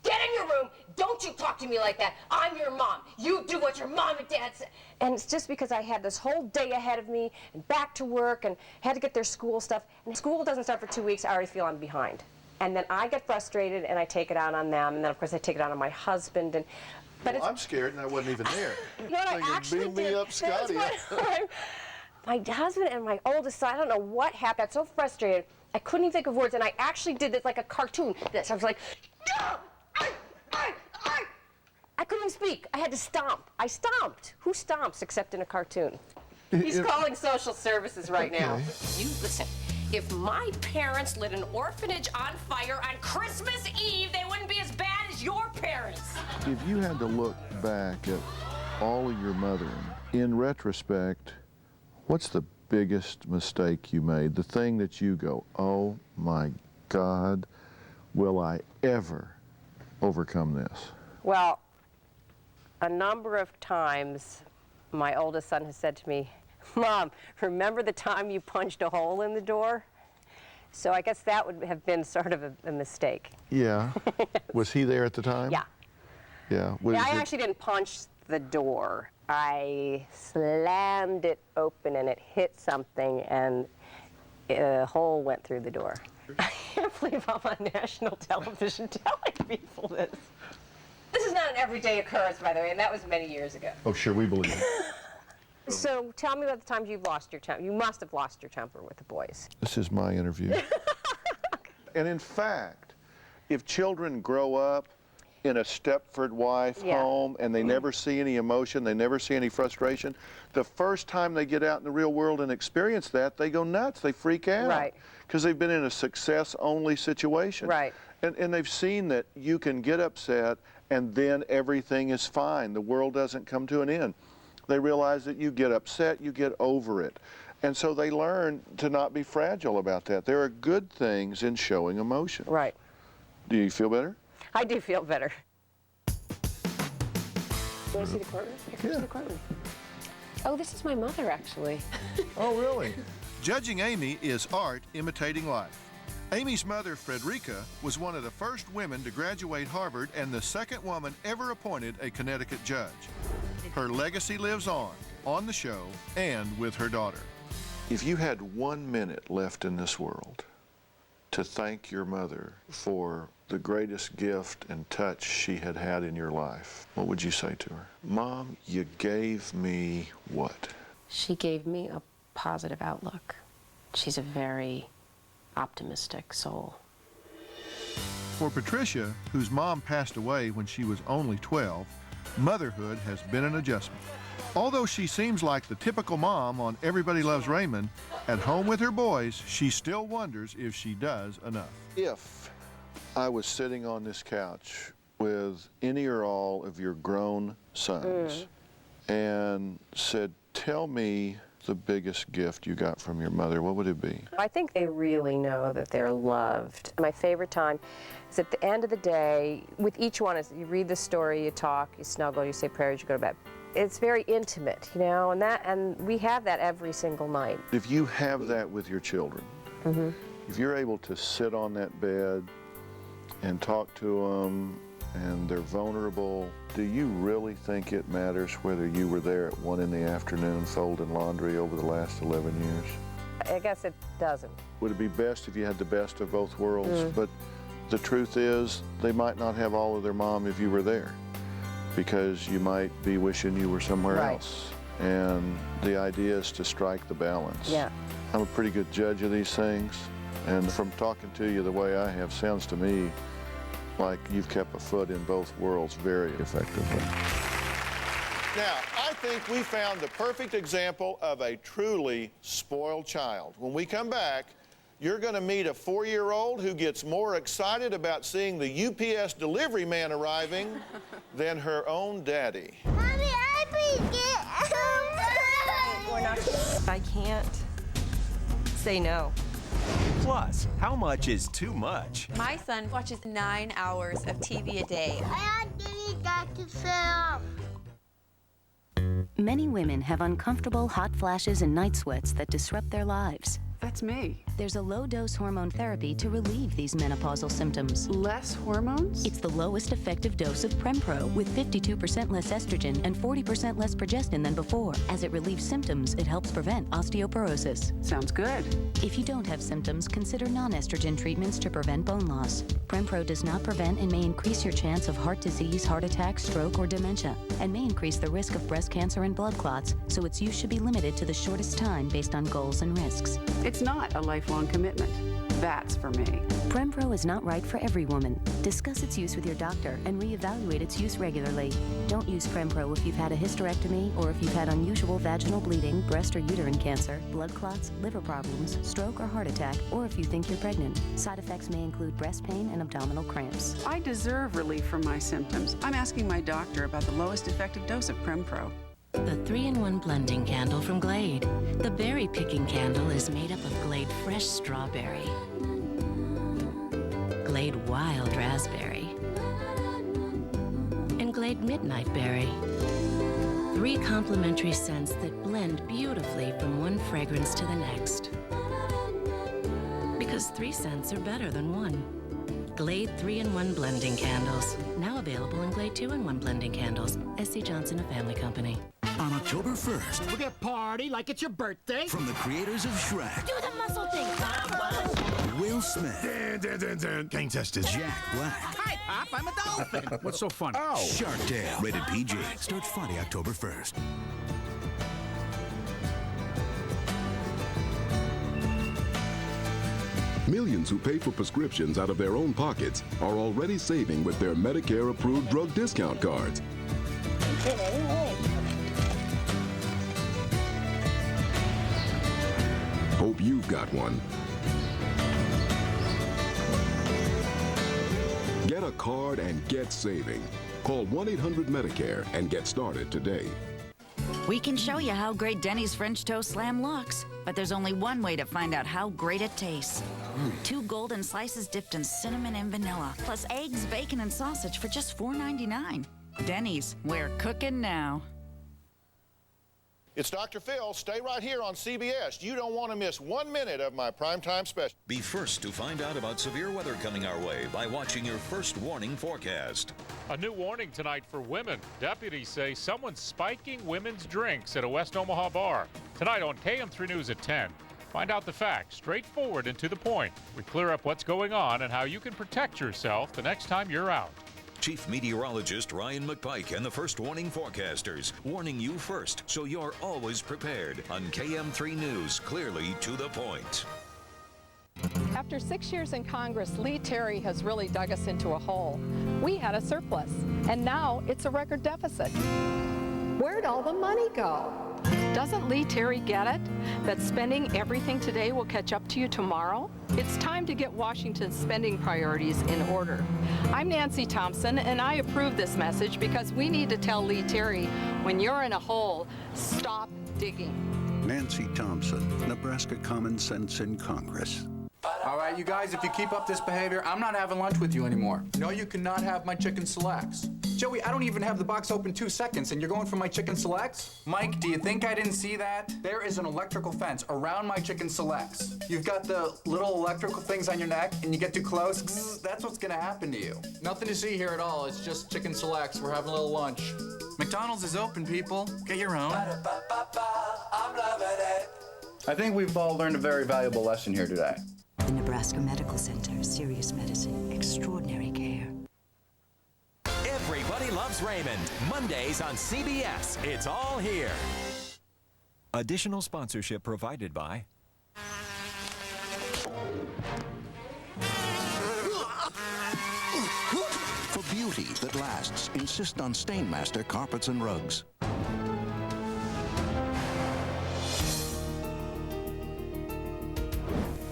Get in your room! Don't you talk to me like that! I'm your mom! You do what your mom and dad say! And it's just because I had this whole day ahead of me, and back to work, and had to get their school stuff. And school doesn't start for 2 weeks, I already feel I'm behind. And then I get frustrated, and I take it out on them, and then of course I take it out on my husband. Well, I'm scared and I wasn't even there. You know what I actually beam me did? up, Scotty. My husband and my oldest son, I don't know what happened. I got so frustrated. I couldn't even think of words, and I actually did this like a cartoon. I was like, I couldn't speak. I had to stomp. I stomped. Who stomps except in a cartoon? He's calling social services right now. You listen. If my parents lit an orphanage on fire on Christmas Eve, they wouldn't be as bad as your parents. If you had to look back at all of your mothering, in retrospect, what's the biggest mistake you made? The thing that you go, oh my God, will I ever overcome this? Well, a number of times my oldest son has said to me, Mom, remember the time you punched a hole in the door? So I guess that would have been sort of a mistake. Yeah. Was he there at the time? Yeah. Yeah. I actually didn't punch the door. I slammed it open and it hit something and a hole went through the door. I can't believe I'm on national television telling people this. This is not an everyday occurrence, by the way, and that was many years ago. Oh, sure, we believe it. So tell me about the times you've lost your temper. You must have lost your temper with the boys. This is my interview. And in fact, if children grow up in a Stepford wife home and they never see any emotion, they never see any frustration, the first time they get out in the real world and experience that, they go nuts, they freak out. Right. Because they've been in a success-only situation. Right. And they've seen that you can get upset and then everything is fine. The world doesn't come to an end. They realize that you get upset, you get over it. And so they learn to not be fragile about that. There are good things in showing emotion. Right. Do you feel better? I do feel better. You want to see the courtroom? Here comes the courtroom. Oh, this is my mother, actually. Oh, really? Judging Amy is art imitating life. Amy's mother, Frederica, was one of the first women to graduate Harvard and the second woman ever appointed a Connecticut judge. Her legacy lives on the show, and with her daughter. If you had 1 minute left in this world to thank your mother for the greatest gift and touch she had had in your life, what would you say to her? Mom, you gave me what? She gave me a positive outlook. She's a very optimistic soul. For Patricia, whose mom passed away when she was only 12, motherhood has been an adjustment. Although she seems like the typical mom on Everybody Loves Raymond, at home with her boys, she still wonders if she does enough. If I was sitting on this couch with any or all of your grown sons and said, tell me the biggest gift you got from your mother, what would it be? I think they really know that they're loved. My favorite time is at the end of the day, with each one, is you read the story, you talk, you snuggle, you say prayers, you go to bed. It's very intimate, you know, and we have that every single night. If you have that with your children, if you're able to sit on that bed and talk to them and they're vulnerable, do you really think it matters whether you were there at 1 in the afternoon folding laundry over the last 11 years? I guess it doesn't. Would it be best if you had the best of both worlds? But the truth is, they might not have all of their mom if you were there, because you might be wishing you were somewhere else. And the idea is to strike the balance. Yeah. I'm a pretty good judge of these things, and from talking to you the way I have, sounds to me like you've kept a foot in both worlds very effectively. Now, I think we found the perfect example of a truly spoiled child. When we come back, you're going to meet a 4-year-old who gets more excited about seeing the UPS delivery man arriving than her own daddy. Mommy, I can't say no. Plus, how much is too much? My son watches 9 hours of TV a day. I didn't get to film. Many women have uncomfortable hot flashes and night sweats that disrupt their lives. That's me. There's a low-dose hormone therapy to relieve these menopausal symptoms. Less hormones? It's the lowest effective dose of PRIMETIME with 52% less estrogen and 40% less progestin than before. As it relieves symptoms, it helps prevent osteoporosis. Sounds good. If you don't have symptoms, consider non-estrogen treatments to prevent bone loss. PRIMETIME does not prevent and may increase your chance of heart disease, heart attack, stroke, or dementia, and may increase the risk of breast cancer and blood clots, so its use should be limited to the shortest time based on goals and risks. It's not a lifelong commitment. That's for me. PRIMETIME is not right for every woman. Discuss its use with your doctor and reevaluate its use regularly. Don't use PRIMETIME if you've had a hysterectomy or if you've had unusual vaginal bleeding, breast or uterine cancer, blood clots, liver problems, stroke or heart attack, or if you think you're pregnant. Side effects may include breast pain and abdominal cramps. I deserve relief from my symptoms. I'm asking my doctor about the lowest effective dose of PRIMETIME. The 3-in-1 blending candle from Glade. The berry picking candle is made up of Glade Fresh Strawberry, Glade Wild Raspberry, and Glade Midnight Berry. 3 complementary scents that blend beautifully from one fragrance to the next. Because 3 scents are better than 1. Glade 3-in-1 blending candles. Now available in Glade 2-in-1 blending candles. S.C. Johnson, a family company. On October 1st, we're gonna party like it's your birthday. From the creators of Shrek. Do the muscle thing. Come on. Will Smith. Gang testers. Jack Black. Hi, Pop. I'm a dolphin. What's so funny? Oh. Shark Tale. Rated PG. Starts Friday, October 1st. Millions who pay for prescriptions out of their own pockets are already saving with their Medicare-approved drug discount cards. Hope you've got one. Get a card and get saving. Call 1-800-MEDICARE and get started today. We can show you how great Denny's French Toast Slam looks, but there's only one way to find out how great it tastes. 2 golden slices dipped in cinnamon and vanilla, plus eggs, bacon, and sausage for just $4.99. Denny's, we're cooking now. It's Dr. Phil. Stay right here on CBS. You don't want to miss 1 minute of my primetime special. Be first to find out about severe weather coming our way by watching your first warning forecast. A new warning tonight for women. Deputies say someone's spiking women's drinks at a West Omaha bar. Tonight on KM3 News at 10. Find out the facts, straightforward and to the point. We clear up what's going on and how you can protect yourself the next time you're out. Chief Meteorologist Ryan McPike and the First Warning Forecasters warning you first so you're always prepared on KM3 News, clearly to the point. After 6 years in Congress, Lee Terry has really dug us into a hole. We had a surplus, and now it's a record deficit. Where'd all the money go? Doesn't Lee Terry get it? That spending everything today will catch up to you tomorrow? It's time to get Washington's spending priorities in order. I'm Nancy Thompson, and I approve this message because we need to tell Lee Terry, when you're in a hole, stop digging. Nancy Thompson, Nebraska Common Sense in Congress. All right, you guys, if you keep up this behavior, I'm not having lunch with you anymore. No, you cannot have my chicken selects. Joey, I don't even have the box open 2 seconds, and you're going for my chicken selects? Mike, do you think I didn't see that? There is an electrical fence around my chicken selects. You've got the little electrical things on your neck, and you get too close, that's what's gonna happen to you. Nothing to see here at all. It's just chicken selects. We're having a little lunch. McDonald's is open, people. Get your own. I'm loving it. I think we've all learned a very valuable lesson here today. The Nebraska Medical Center, serious medicine, extraordinary care. Everybody loves Raymond. Mondays on CBS. It's all here. Additional sponsorship provided by For beauty that lasts, insist on Stainmaster carpets and rugs.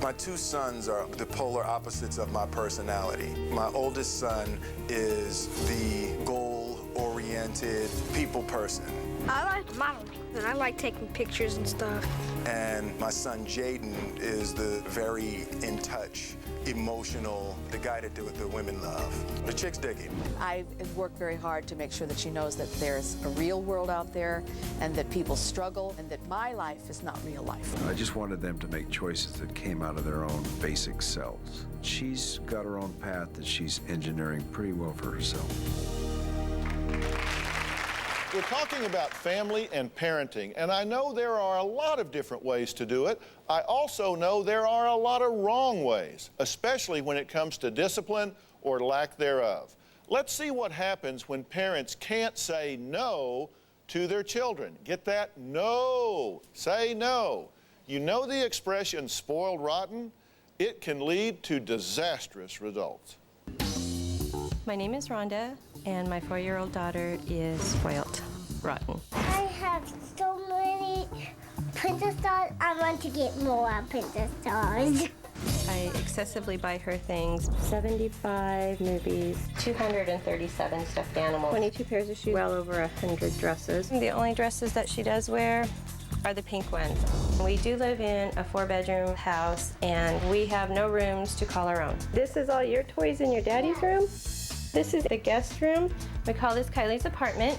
My 2 sons are the polar opposites of my personality. My oldest son is the goal-oriented people person. I like modeling, and I like taking pictures and stuff. And my son Jaden is the very in touch, emotional, the guy that the women love. The chicks dig him. I've worked very hard to make sure that she knows that there's a real world out there and that people struggle and that my life is not real life. I just wanted them to make choices that came out of their own basic selves. She's got her own path that she's engineering pretty well for herself. We're talking about family and parenting, and I know there are a lot of different ways to do it. I also know there are a lot of wrong ways, especially when it comes to discipline or lack thereof. Let's see what happens when parents can't say no to their children. Get that? No. Say no. You know the expression spoiled rotten? It can lead to disastrous results. My name is Rhonda, and my 4-year-old daughter is spoiled rotten. I have so many princess dolls. I want to get more princess dolls. I excessively buy her things. 75 movies, 237 stuffed animals, 22 pairs of shoes, well over 100 dresses. The only dresses that she does wear are the pink ones. We do live in a 4-bedroom house, and we have no rooms to call our own. This is all your toys in your daddy's room. This is the guest room. We call this Kylie's apartment.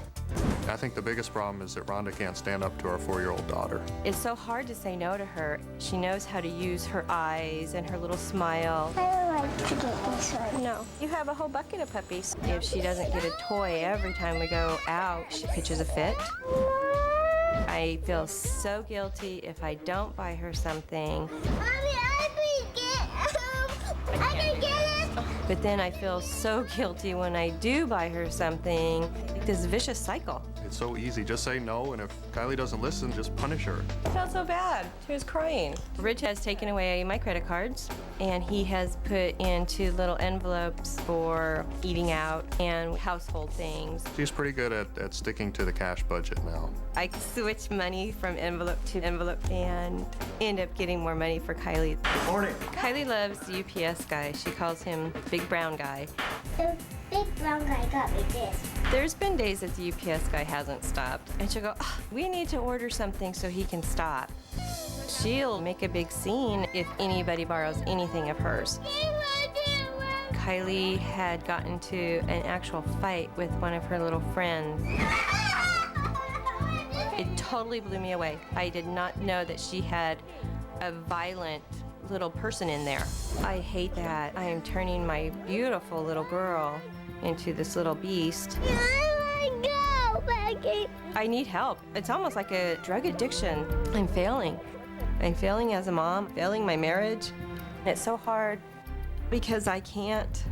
I think the biggest problem is that Rhonda can't stand up to our 4-year-old daughter. It's so hard to say no to her. She knows how to use her eyes and her little smile. I don't like to get this one. No, you have a whole bucket of puppies. If she doesn't get a toy every time we go out, she pitches a fit. I feel so guilty if I don't buy her something. Mommy, I can get it. But then I feel so guilty when I do buy her something. Like this vicious cycle. It's so easy. Just say no, and if Kylie doesn't listen, just punish her. I felt so bad. She was crying. Rich has taken away my credit cards, and he has put into little envelopes for eating out and household things. She's pretty good at sticking to the cash budget now. I switch money from envelope to envelope and end up getting more money for Kylie. Good morning. Kylie loves the UPS guy. She calls him Big Brown Guy. The big brown guy got me this. There's been days that the UPS guy hasn't stopped, and she'll go, oh, we need to order something so he can stop. She'll make a big scene if anybody borrows anything of hers. Kylie had gotten into an actual fight with one of her little friends. It totally blew me away. I did not know that she had a violent little person in there. I hate that. I am turning my beautiful little girl into this little beast. I need help. It's almost like a drug addiction. I'm failing. I'm failing as a mom, failing my marriage. And it's so hard because I can't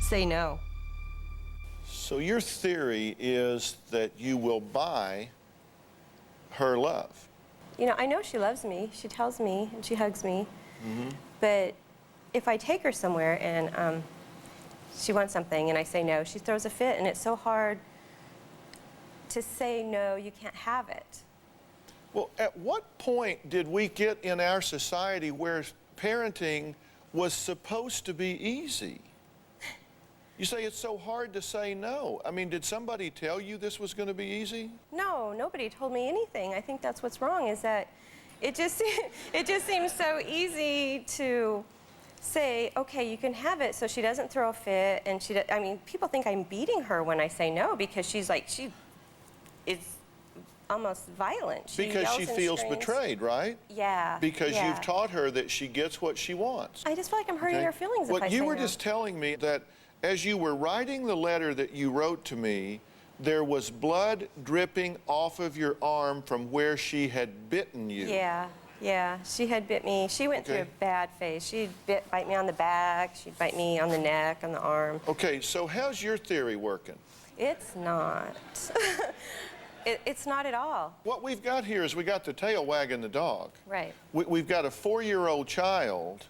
say no. So your theory is that you will buy her love. You know, I know she loves me. She tells me and she hugs me. But if I take her somewhere and she wants something and I say no, she throws a fit, and it's so hard to say no, you can't have it. Well, at what point did we get in our society where parenting was supposed to be easy? You say it's so hard to say no. I mean, did somebody tell you this was going to be easy? No, nobody told me anything. I think that's what's wrong, is that it just seems so easy to say, okay, you can have it, so she doesn't throw a fit, and I mean, people think I'm beating her when I say no, because she is almost violent. Because she feels betrayed, right? Yeah. Because you've taught her that she gets what she wants. I just feel like I'm hurting her feelings if I say no. What you were just telling me that as you were writing the letter that you wrote to me, there was blood dripping off of your arm from where she had bitten you. Yeah, she had bit me. She went through a bad phase. She'd bite me on the back, she'd bite me on the neck, on the arm. Okay, so how's your theory working? It's not. It's not at all. What we've got here is we got the tail wagging the dog. Right. We've got a 4-year-old child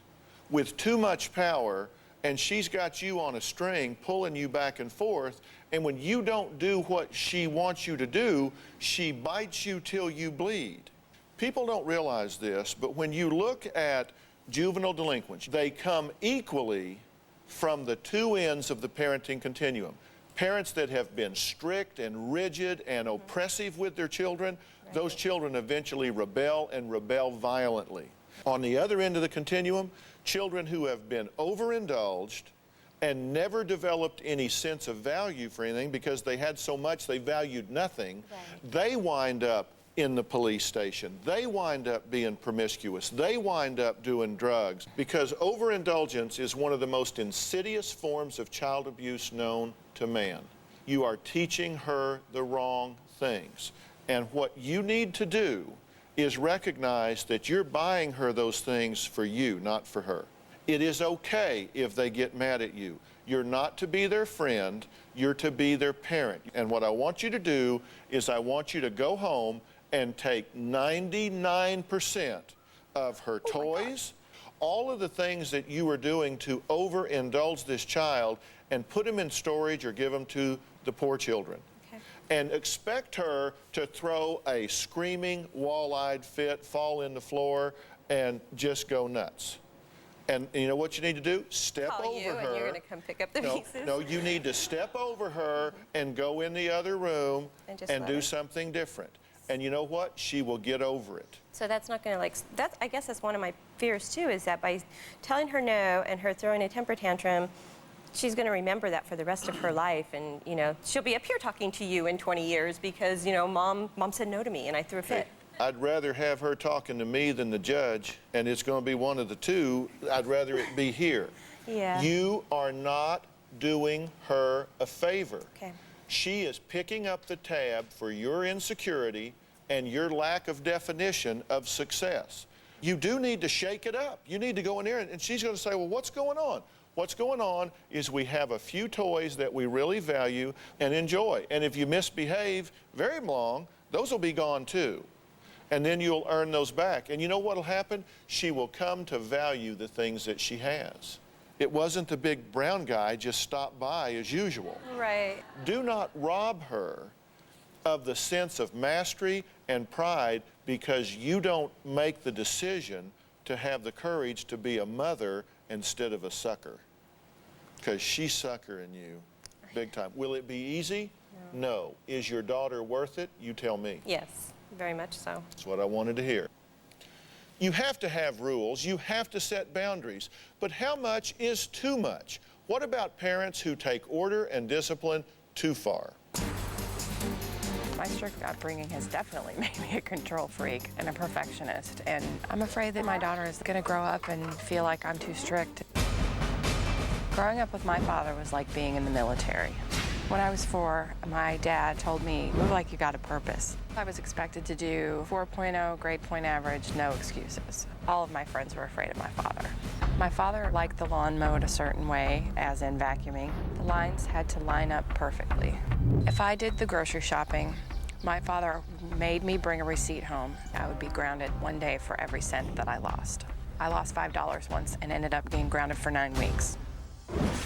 with too much power, and she's got you on a string pulling you back and forth, and when you don't do what she wants you to do, she bites you till you bleed. People don't realize this, but when you look at juvenile delinquents, they come equally from the two ends of the parenting continuum. Parents that have been strict and rigid and oppressive with their children, those children eventually rebel and rebel violently. On the other end of the continuum, Children who have been overindulged and never developed any sense of value for anything because they had so much they valued nothing, they wind up in the police station. They wind up being promiscuous. They wind up doing drugs because overindulgence is one of the most insidious forms of child abuse known to man. You are teaching her the wrong things. And what you need to do is recognize that you're buying her those things for you, not for her. It is okay if they get mad at you. You're not to be their friend, you're to be their parent. And what I want you to do is I want you to go home and take 99% of her toys, all of the things that you are doing to overindulge this child, and put them in storage or give them to the poor children. And expect her to throw a screaming, wall-eyed fit, fall in the floor, and just go nuts. And you know what you need to do? Step Call over you her. and you're going to come pick up the pieces. No, you need to step over her and go in the other room and do something different. And you know what? She will get over it. So that's not going to I guess that's one of my fears too, is that by telling her no and her throwing a temper tantrum, she's going to remember that for the rest of her life, and she'll be up here talking to you in 20 years because mom said no to me and I threw a fit. I'd rather have her talking to me than the judge, and it's going to be one of the two. I'd rather it be here. Yeah. You are not doing her a favor. Okay. She is picking up the tab for your insecurity and your lack of definition of success. You do need to shake it up. You need to go in there, and she's going to say, well, what's going on? What's going on is we have a few toys that we really value and enjoy. And if you misbehave very long, those will be gone too. And then you'll earn those back. And you know what will happen? She will come to value the things that she has. It wasn't the big brown guy just stopped by as usual. Right. Do not rob her of the sense of mastery and pride because you don't make the decision to have the courage to be a mother instead of a sucker. Because she's suckering you big time. Will it be easy? No. Is your daughter worth it? You tell me. Yes, very much so. That's what I wanted to hear. You have to have rules. You have to set boundaries. But how much is too much? What about parents who take order and discipline too far? My strict upbringing has definitely made me a control freak and a perfectionist, and I'm afraid that my daughter is going to grow up and feel like I'm too strict. Growing up with my father was like being in the military. When I was 4, my dad told me, move like you got a purpose. I was expected to do 4.0, grade point average, no excuses. All of my friends were afraid of my father. My father liked the lawn mowed a certain way, as in vacuuming. The lines had to line up perfectly. If I did the grocery shopping, my father made me bring a receipt home. I would be grounded 1 day for every cent that I lost. I lost $5 once and ended up being grounded for 9 weeks.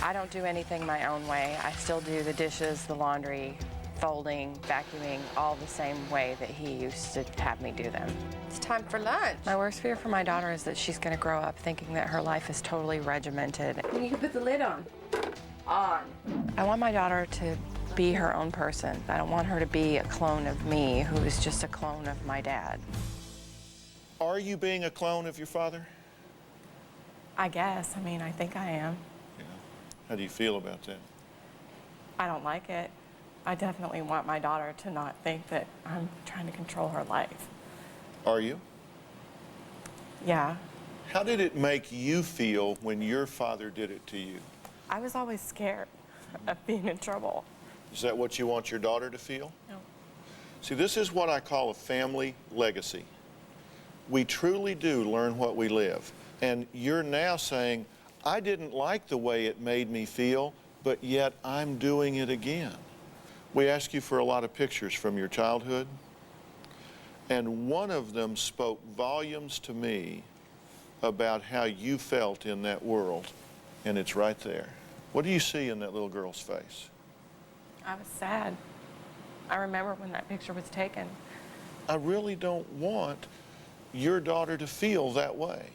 I don't do anything my own way. I still do the dishes, the laundry, folding, vacuuming, all the same way that he used to have me do them. It's time for lunch. My worst fear for my daughter is that she's going to grow up thinking that her life is totally regimented. You can put the lid on. On. I want my daughter to be her own person. I don't want her to be a clone of me who is just a clone of my dad. Are you being a clone of your father? I guess. I mean, I think I am. How do you feel about that? I don't like it. I definitely want my daughter to not think that I'm trying to control her life. Are you? Yeah. How did it make you feel when your father did it to you? I was always scared of being in trouble. Is that what you want your daughter to feel? No. See, this is what I call a family legacy. We truly do learn what we live. And you're now saying, I didn't like the way it made me feel, but yet I'm doing it again. We asked you for a lot of pictures from your childhood, and one of them spoke volumes to me about how you felt in that world, and it's right there. What do you see in that little girl's face? I was sad. I remember when that picture was taken. I really don't want your daughter to feel that way.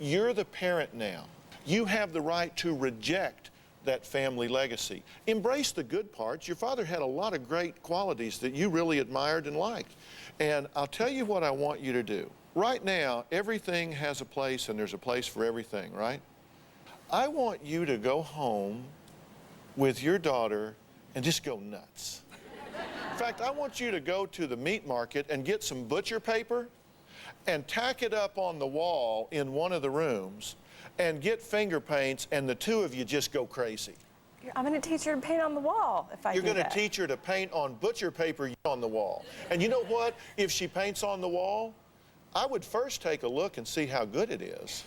You're the parent now. You have the right to reject that family legacy. Embrace the good parts. Your father had a lot of great qualities that you really admired and liked. And I'll tell you what I want you to do. Right now, everything has a place and there's a place for everything, right? I want you to go home with your daughter and just go nuts. In fact, I want you to go to the meat market and get some butcher paper and tack it up on the wall in one of the rooms and get finger paints, and the two of you just go crazy. I'm going to teach her to paint on the wall if I do that. You're going to teach her to paint on butcher paper on the wall. And you know what? If she paints on the wall, I would first take a look and see how good it is.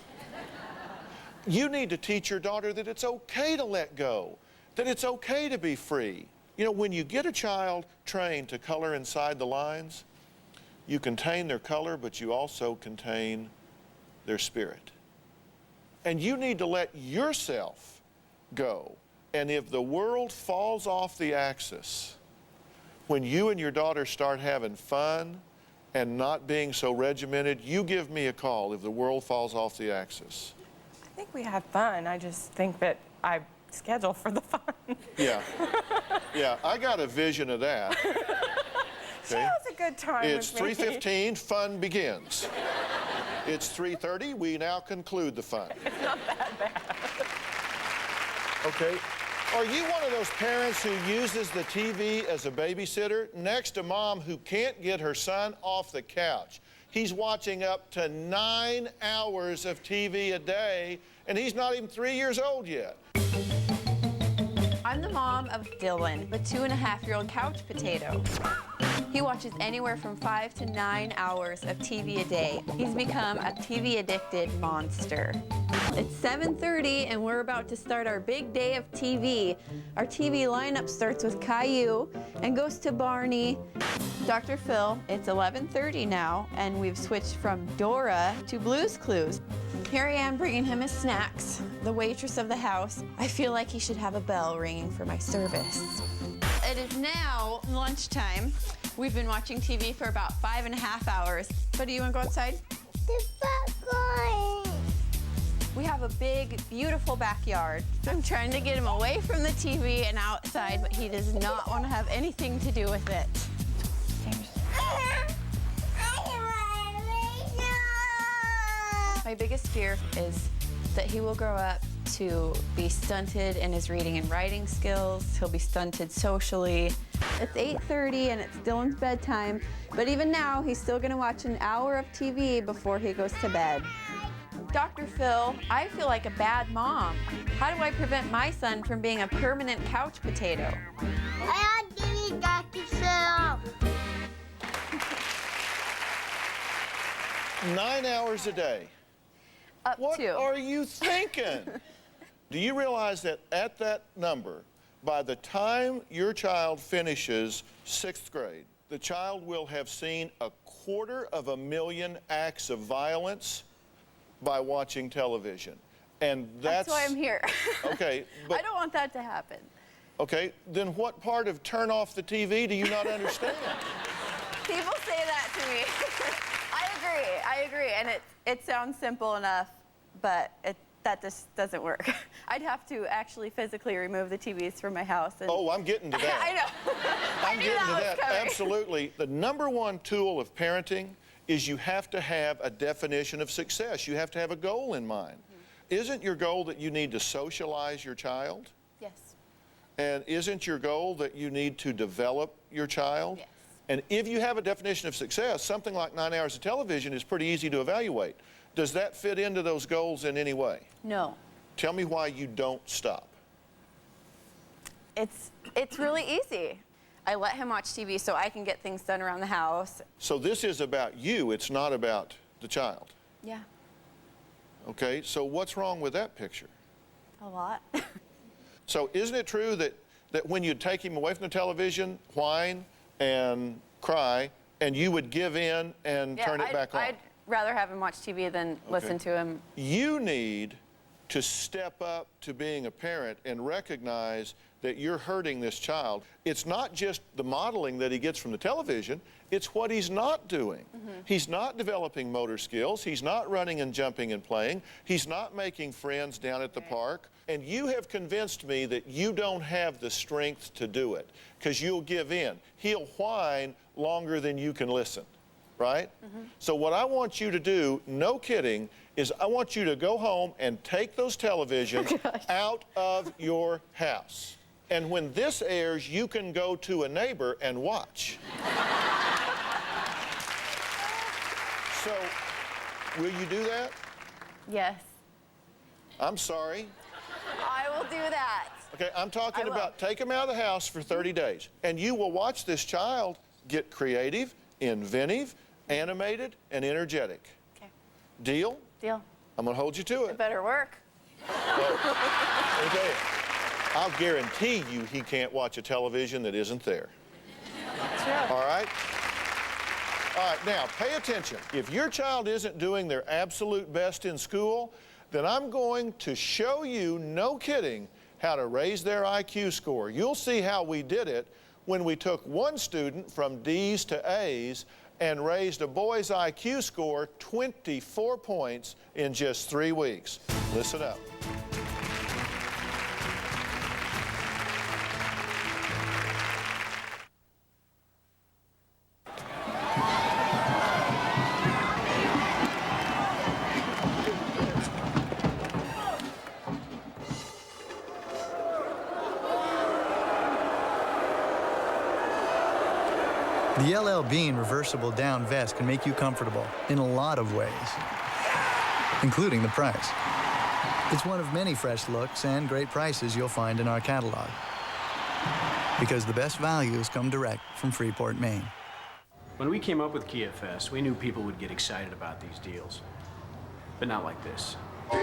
You need to teach your daughter that it's okay to let go, that it's okay to be free. You know, when you get a child trained to color inside the lines, you contain their color, but you also contain their spirit. And you need to let yourself go. And if the world falls off the axis, when you and your daughter start having fun and not being so regimented, you give me a call if the world falls off the axis. I think we have fun. I just think that I schedule for the fun. Yeah. Yeah, I got a vision of that. She has a good time It's with me. 3:15, fun begins. It's 3:30, we now conclude the fun. It's not that bad. Okay. Are you one of those parents who uses the TV as a babysitter? Next to mom who can't get her son off the couch. He's watching up to 9 hours of TV a day, and he's not even 3 years old yet. I'm the mom of Dylan, a 2.5-year-old couch potato. He watches anywhere from 5 to 9 hours of TV a day. He's become a TV-addicted monster. It's 7:30 and we're about to start our big day of TV. Our TV lineup starts with Caillou and goes to Barney. Dr. Phil, it's 11:30 now and we've switched from Dora to Blue's Clues. Here I am bringing him his snacks, the waitress of the house. I feel like he should have a bell ringing for my service. It is now lunchtime. We've been watching TV for about 5.5 hours. But do you want to go outside? The popcorn. We have a big, beautiful backyard. I'm trying to get him away from the TV and outside, but he does not want to have anything to do with it. My biggest fear is that he will grow up to be stunted in his reading and writing skills. He'll be stunted socially. It's 8:30 and it's Dylan's bedtime, but even now he's still gonna watch an hour of TV before he goes to bed. Dr. Phil, I feel like a bad mom. How do I prevent my son from being a permanent couch potato? I give you Dr. Phil. 9 hours a day. What are you thinking? Do you realize that at that number, by the time your child finishes 6th grade, the child will have seen 250,000 acts of violence by watching television? And That's why I'm here. Okay, but I don't want that to happen. okay, then what part of turn off the TV do you not understand? People say that to me. I agree, and it sounds simple enough, but that just doesn't work. I'd have to actually physically remove the TVs from my house. And Oh, I'm getting to that. I know. I'm getting to that. Absolutely. The #1 tool of parenting is you have to have a definition of success. You have to have a goal in mind. Isn't your goal that you need to socialize your child? Yes. And isn't your goal that you need to develop your child? Yes. And if you have a definition of success, something like 9 hours of television is pretty easy to evaluate. Does that fit into those goals in any way? No. Tell me why you don't stop. It's really easy. I let him watch TV so I can get things done around the house. So this is about you, it's not about the child. Yeah, Okay, so what's wrong with that picture? a lot. So isn't it true that when you take him away from the television, whine and cry, and you would give in and turn it back on? I'd rather have him watch TV than listen to him. You need to step up to being a parent and recognize that you're hurting this child. It's not just the modeling that he gets from the television, it's what he's not doing. He's not developing motor skills, he's not running and jumping and playing, he's not making friends down at the park, and you have convinced me that you don't have the strength to do it, because you'll give in. He'll whine longer than you can listen. right? So what I want you to do, no kidding, is I want you to go home and take those televisions out of your house. And when this airs, you can go to a neighbor and watch. So, will you do that? Yes. I'm sorry. I will do that. Okay, I'm talking about take them out of the house for 30 days, and you will watch this child get creative, inventive, animated, and energetic. Okay. Deal? Deal. I'm going to hold you to it. It better work. Okay. I'll guarantee you he can't watch a television that isn't there. True. All right? All right, now, pay attention. If your child isn't doing their absolute best in school, then I'm going to show you, no kidding, how to raise their IQ score. You'll see how we did it when we took one student from D's to A's and raised a boy's IQ score 24 points in just 3 weeks. Listen up. The LL Bean reversible down vest can make you comfortable in a lot of ways, including the price. It's one of many fresh looks and great prices you'll find in our catalog. Because the best values come direct from Freeport, Maine. When we came up with Kia Fest, we knew people would get excited about these deals. But not like this. New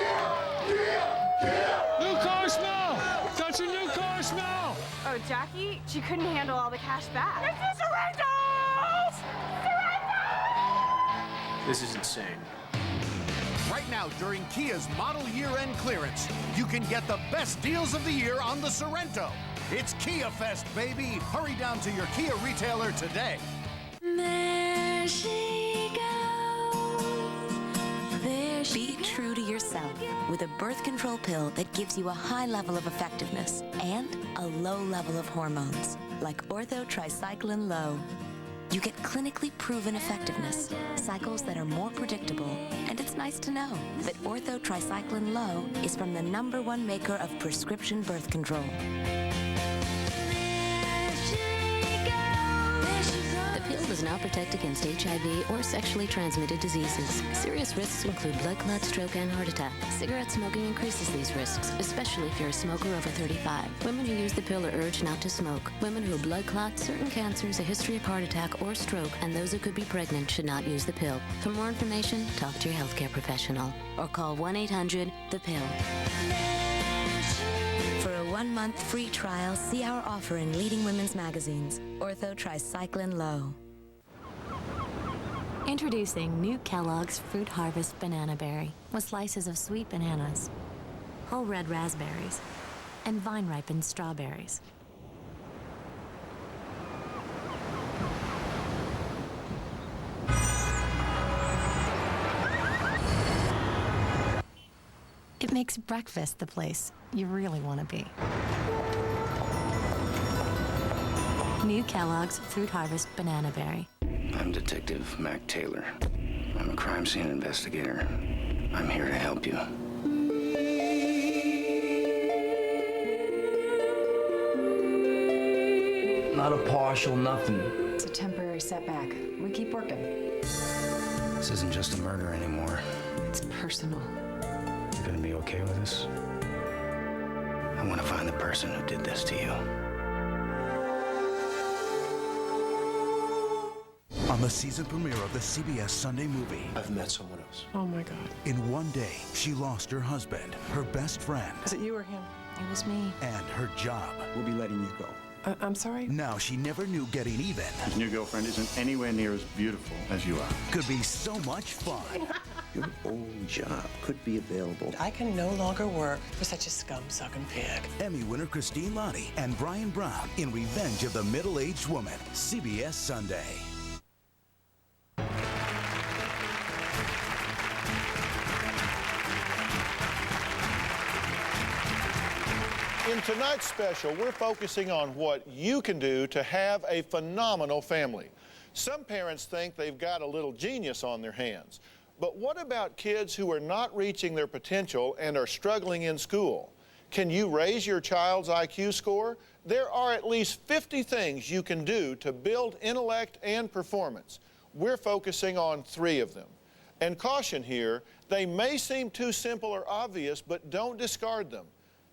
car smell! That's a new car smell! Oh, Jackie, she couldn't handle all the cash back. It's a surrender! This is insane. Right now, during Kia's model year-end clearance, you can get the best deals of the year on the Sorrento. It's Kia Fest, baby. Hurry down to your Kia retailer today. There she goes. There she Be true to yourself with a birth control pill that gives you a high level of effectiveness and a low level of hormones, like Ortho Tricycline Low. You get clinically proven effectiveness, cycles that are more predictable, and it's nice to know that Ortho Tricycline Low is from the #1 maker of prescription birth control. The pill does not protect against HIV or sexually transmitted diseases. Serious risks include blood clot, stroke, and heart attack. Cigarette smoking increases these risks, especially if you're a smoker over 35. Women who use the pill are urged not to smoke. Women who have blood clots, certain cancers, a history of heart attack or stroke, and those who could be pregnant should not use the pill. For more information, talk to your healthcare professional or call 1-800-THE-PILL. For a 1-month free trial, see our offer in leading women's magazines. Ortho Tricycline Low. Introducing new Kellogg's Fruit Harvest Banana Berry with slices of sweet bananas, whole red raspberries, and vine-ripened strawberries. It makes breakfast the place you really want to be. New Kellogg's Fruit Harvest Banana Berry. I'm Detective Mac Taylor. I'm a crime scene investigator. I'm here to help you. Not a partial nothing. It's a temporary setback. We keep working. This isn't just a murder anymore. It's personal. You gonna be okay with this? I want to find the person who did this to you. On the season premiere of the CBS Sunday movie, I've met someone else. Oh my God. in one day, she lost her husband, her best friend, Is it you or him? It was me. and her job. We'll be letting you go. I'm sorry? Now she never knew getting even His new girlfriend isn't anywhere near as beautiful as you are. could be so much fun. Your old job could be available. I can no longer work for such a scum-sucking pig. Emmy winner Christine Lottie and Brian Brown in Revenge of the Middle-Aged Woman, CBS Sunday. In tonight's special, we're focusing on what you can do to have a phenomenal family. Some parents think they've got a little genius on their hands. But what about kids who are not reaching their potential and are struggling in school? Can you raise your child's IQ score? There are at least 50 things you can do to build intellect and performance. We're focusing on 3 of them. And caution here, they may seem too simple or obvious, but don't discard them.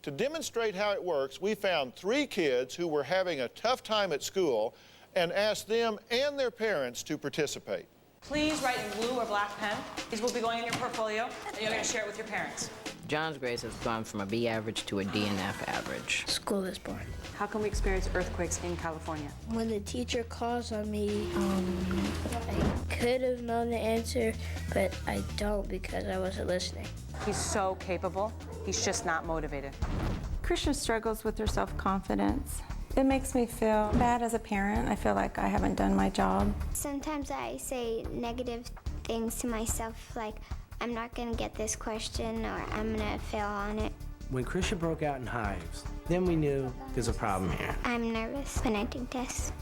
To demonstrate how it works, we found 3 kids who were having a tough time at school and asked them and their parents to participate. Please write in blue or black pen. These will be going in your portfolio, and you're going to share it with your parents. John's grades have gone from a B average to a D and F average. School is boring. How can we experience earthquakes in California? When the teacher calls on me, I could have known the answer, but I don't because I wasn't listening. He's so capable. He's just not motivated. Krisha struggles with her self-confidence. It makes me feel bad as a parent. I feel like I haven't done my job. Sometimes I say negative things to myself, like, I'm not going to get this question, or I'm going to fail on it. When Krisha broke out in hives, then we knew there's a problem here. I'm nervous when I take tests.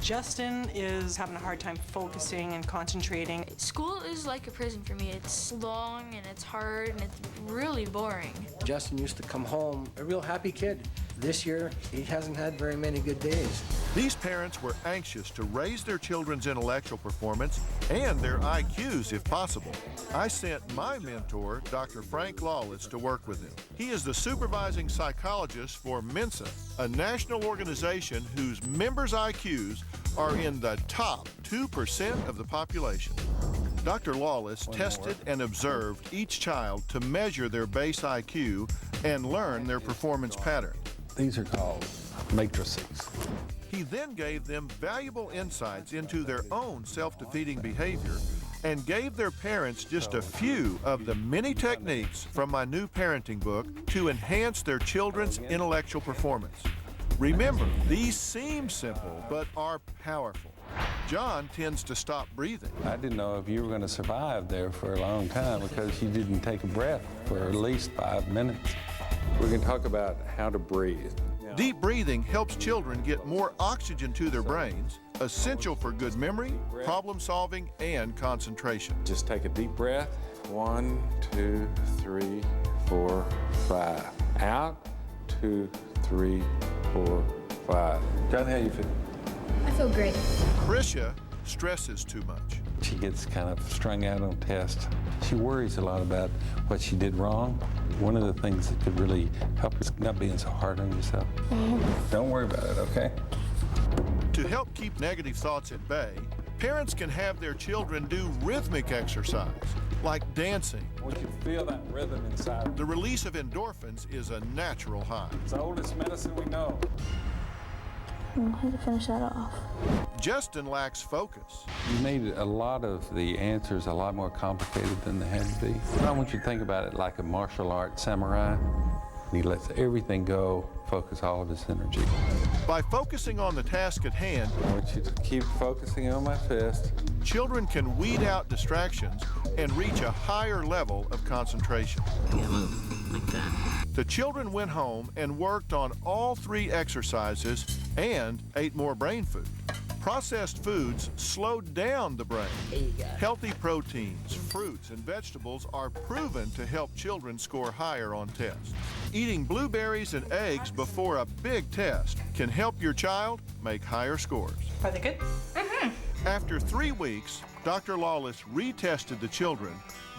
Justin is having a hard time focusing and concentrating. School is like a prison for me. It's long and it's hard and it's really boring. Justin used to come home a real happy kid. This year, he hasn't had very many good days. These parents were anxious to raise their children's intellectual performance and their IQs if possible. I sent my mentor, Dr. Frank Lawless, to work with them. He is the supervising psychologist for Mensa, a national organization whose members' IQs are in the top 2% of the population. Dr. Lawless tested and observed each child to measure their base IQ and learn their performance pattern. These are called matrices. He then gave them valuable insights into their own self-defeating behavior and gave their parents just a few of the many techniques from my new parenting book to enhance their children's intellectual performance. Remember, these seem simple, but are powerful. John tends to stop breathing. I didn't know if you were going to survive there for a long time because you didn't take a breath for at least 5 minutes. We're going to talk about how to breathe. Deep breathing helps children get more oxygen to their brains, essential for good memory, problem solving, and concentration. Just take a deep breath. 1, 2, 3, 4, 5. Out. 2, 3, 4, 5. John, how you feel? I feel great. Krisha stresses too much. She gets kind of strung out on tests. She worries a lot about what she did wrong. One of the things that could really help is not being so hard on yourself. Don't worry about it, okay? To help keep negative thoughts at bay, parents can have their children do rhythmic exercise, like dancing. I want you to feel that rhythm inside. The release of endorphins is a natural high. It's the oldest medicine we know. I had to finish that off. Justin lacks focus. You made a lot of the answers a lot more complicated than they had to be. I want you to think about it like a martial art samurai. He lets everything go, focus all of his energy. By focusing on the task at hand, I want you to keep focusing on my fist. Children can weed out distractions and reach a higher level of concentration. Yeah, move like that. The children went home and worked on all 3 exercises and ate more brain food. Processed foods slowed down the brain. Healthy proteins, fruits, and vegetables are proven to help children score higher on tests. Eating blueberries and eggs before a big test can help your child make higher scores. Are they good? After 3 weeks, Dr. Lawless retested the children,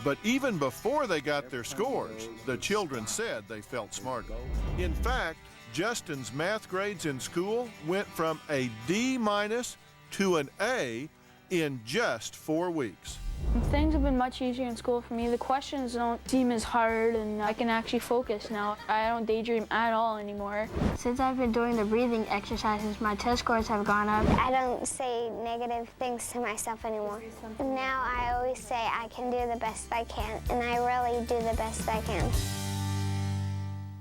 but even before they got their scores, the children said they felt smarter. In fact, Justin's math grades in school went from a D- to an A in just 4 weeks. Things have been much easier in school for me. The questions don't seem as hard, and I can actually focus now. I don't daydream at all anymore. Since I've been doing the breathing exercises, my test scores have gone up. I don't say negative things to myself anymore. Now I always say I can do the best I can, and I really do the best I can.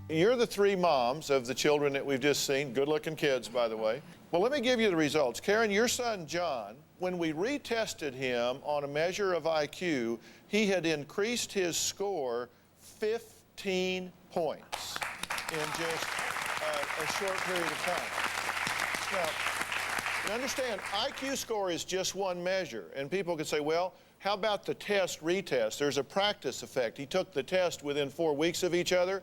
You're the 3 moms of the children that we've just seen. Good-looking kids, by the way. Well, let me give you the results. Karen, your son, John, when we retested him on a measure of IQ, he had increased his score 15 points in just a short period of time. Now, And understand, IQ score is just one measure. And people could say, well, how about the test retest? There's a practice effect. He took the test within 4 weeks of each other.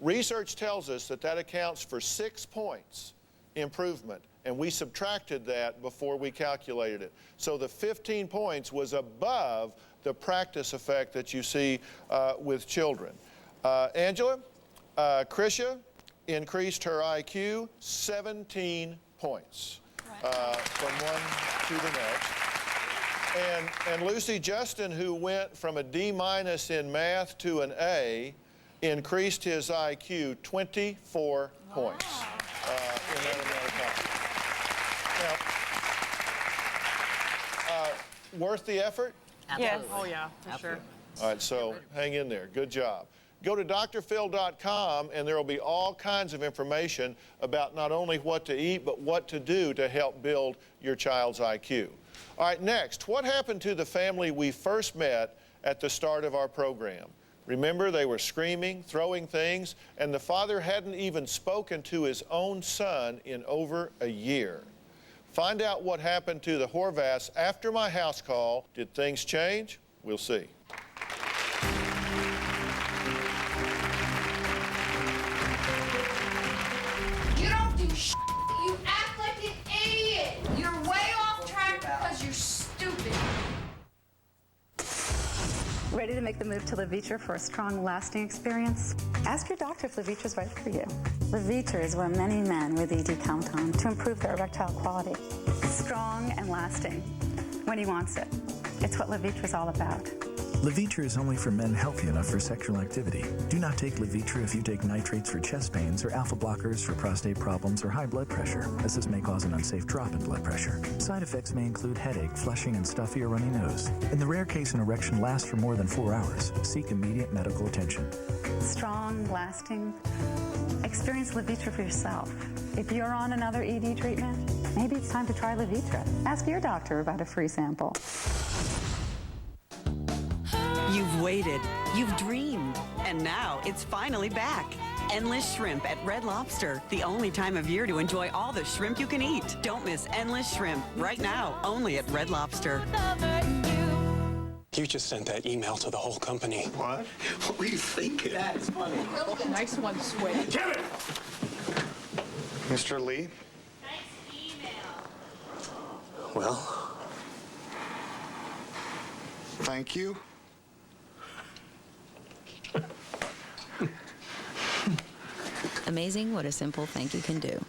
Research tells us that that accounts for 6 points improvement. And we subtracted that before we calculated it. So the 15 points was above the practice effect that you see with children. Angela, Krisha increased her IQ 17 points from one to the next. And Lucy Justin, who went from a D- in math to an A, increased his IQ 24 points in that amount of time. Now, worth the effort? Yes. Oh, yeah, for sure. All right, so hang in there. Good job. Go to drphil.com, and there will be all kinds of information about not only what to eat, but what to do to help build your child's IQ. All right, next, what happened to the family we first met at the start of our program? Remember, they were screaming, throwing things, and the father hadn't even spoken to his own son in over a year. Find out what happened to the Horvaths after my house call. Did things change? We'll see. You don't do shit. You act like an idiot. You're way off track because you're stupid. Ready to make the move to Levitra for a strong, lasting experience? Ask your doctor if Levitra's right for you. Levitra is what many men with ED count on to improve their erectile quality. Strong and lasting when he wants it. It's what Levitra's all about. Levitra is only for men healthy enough for sexual activity. Do not take Levitra if you take nitrates for chest pains or alpha blockers for prostate problems or high blood pressure, as this may cause an unsafe drop in blood pressure. Side effects may include headache, flushing, and stuffy or runny nose. In the rare case an erection lasts for more than 4 hours, seek immediate medical attention. Strong, lasting. Experience Levitra for yourself. If you're on another ED treatment, maybe it's time to try Levitra. Ask your doctor about a free sample. You've waited, you've dreamed, and now it's finally back. Endless Shrimp at Red Lobster, the only time of year to enjoy all the shrimp you can eat. Don't miss Endless Shrimp right now, only at Red Lobster. You just sent that email to the whole company. What? What were you thinking? That's funny. Nice one, Sway. Kevin! Mr. Lee? Nice email. Well, thank you. Amazing what a simple thank you can do.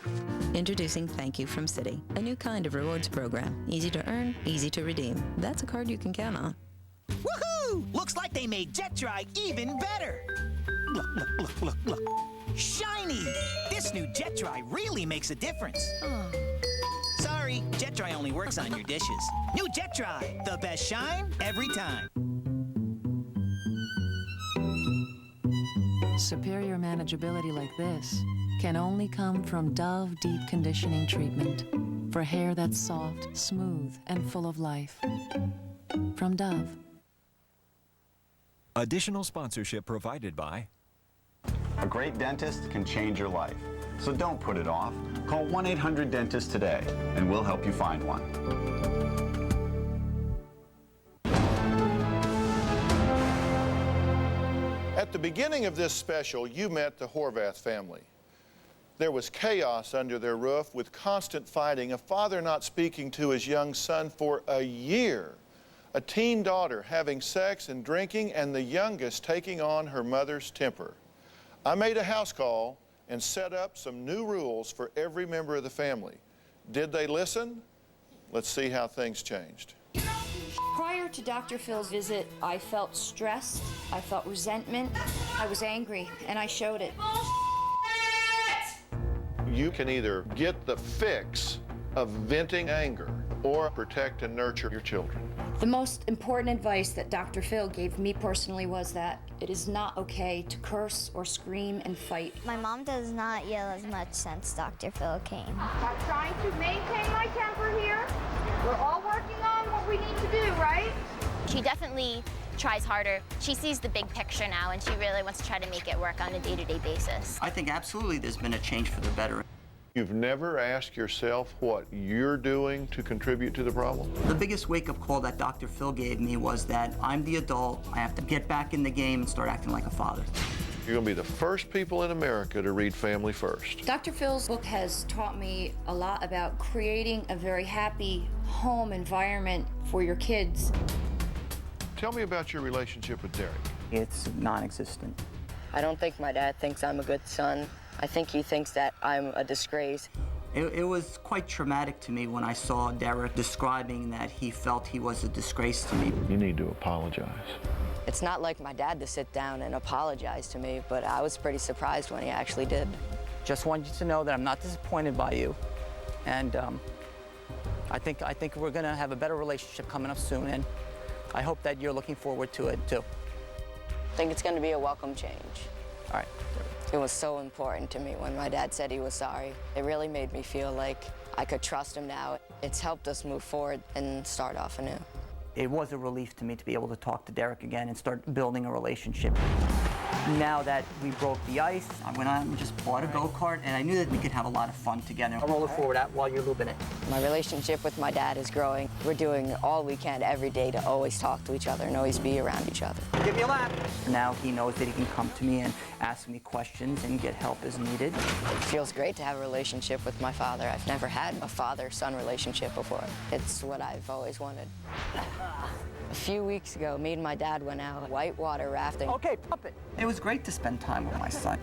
Introducing Thank You from Citi, a new kind of rewards program. Easy to earn, easy to redeem. That's a card you can count on. Woohoo! Looks like they made Jet Dry even better. Look, look, look, look, look. Shiny! This new Jet Dry really makes a difference. Sorry, Jet Dry only works on your dishes. New Jet Dry, the best shine every time. Superior manageability like this can only come from Dove Deep Conditioning Treatment for hair that's soft, smooth, and full of life. From Dove. Additional sponsorship provided by... A great dentist can change your life, so don't put it off. Call 1-800-DENTIST today, and we'll help you find one. At the beginning of this special, you met the Horvath family. There was chaos under their roof with constant fighting, a father not speaking to his young son for a year, a teen daughter having sex and drinking, and the youngest taking on her mother's temper. I made a house call and set up some new rules for every member of the family. Did they listen? Let's see how things changed. Prior to Dr. Phil's visit, I felt stressed, I felt resentment, I was angry, and I showed it. You can either get the fix of venting anger or protect and nurture your children. The most important advice that Dr. Phil gave me personally was that it is not okay to curse or scream and fight. My mom does not yell as much since Dr. Phil came. I'm trying to maintain my temper here. We're all working on what we need to do, right? She definitely tries harder. She sees the big picture now, and she really wants to try to make it work on a day-to-day basis. I think absolutely there's been a change for the better. You've never asked yourself what you're doing to contribute to the problem? The biggest wake-up call that Dr. Phil gave me was that I'm the adult. I have to get back in the game and start acting like a father. You're going to be the first people in America to read Family First. Dr. Phil's book has taught me a lot about creating a very happy home environment for your kids. Tell me about your relationship with Derek. It's non-existent. I don't think my dad thinks I'm a good son. I think he thinks that I'm a disgrace. It was quite traumatic to me when I saw Derek describing that he felt he was a disgrace to me. You need to apologize. It's not like my dad to sit down and apologize to me, but I was pretty surprised when he actually did. Just want you to know that I'm not disappointed by you. And I think we're gonna have a better relationship coming up soon, and I hope that you're looking forward to it too. I think it's gonna be a welcome change. All right. It was so important to me when my dad said he was sorry. It really made me feel like I could trust him now. It's helped us move forward and start off anew. It was a relief to me to be able to talk to Derek again and start building a relationship. Now that we broke the ice, I went out and just bought a go-kart, and I knew that we could have a lot of fun together. I'll roll it forward out while you're lubing it. My relationship with my dad is growing. We're doing all we can every day to always talk to each other and always be around each other. Give me a lap. Now he knows that he can come to me and ask me questions and get help as needed. It feels great to have a relationship with my father. I've never had a father-son relationship before. It's what I've always wanted. A few weeks ago, me and my dad went out whitewater rafting. Okay, pump it. It was great to spend time with my son.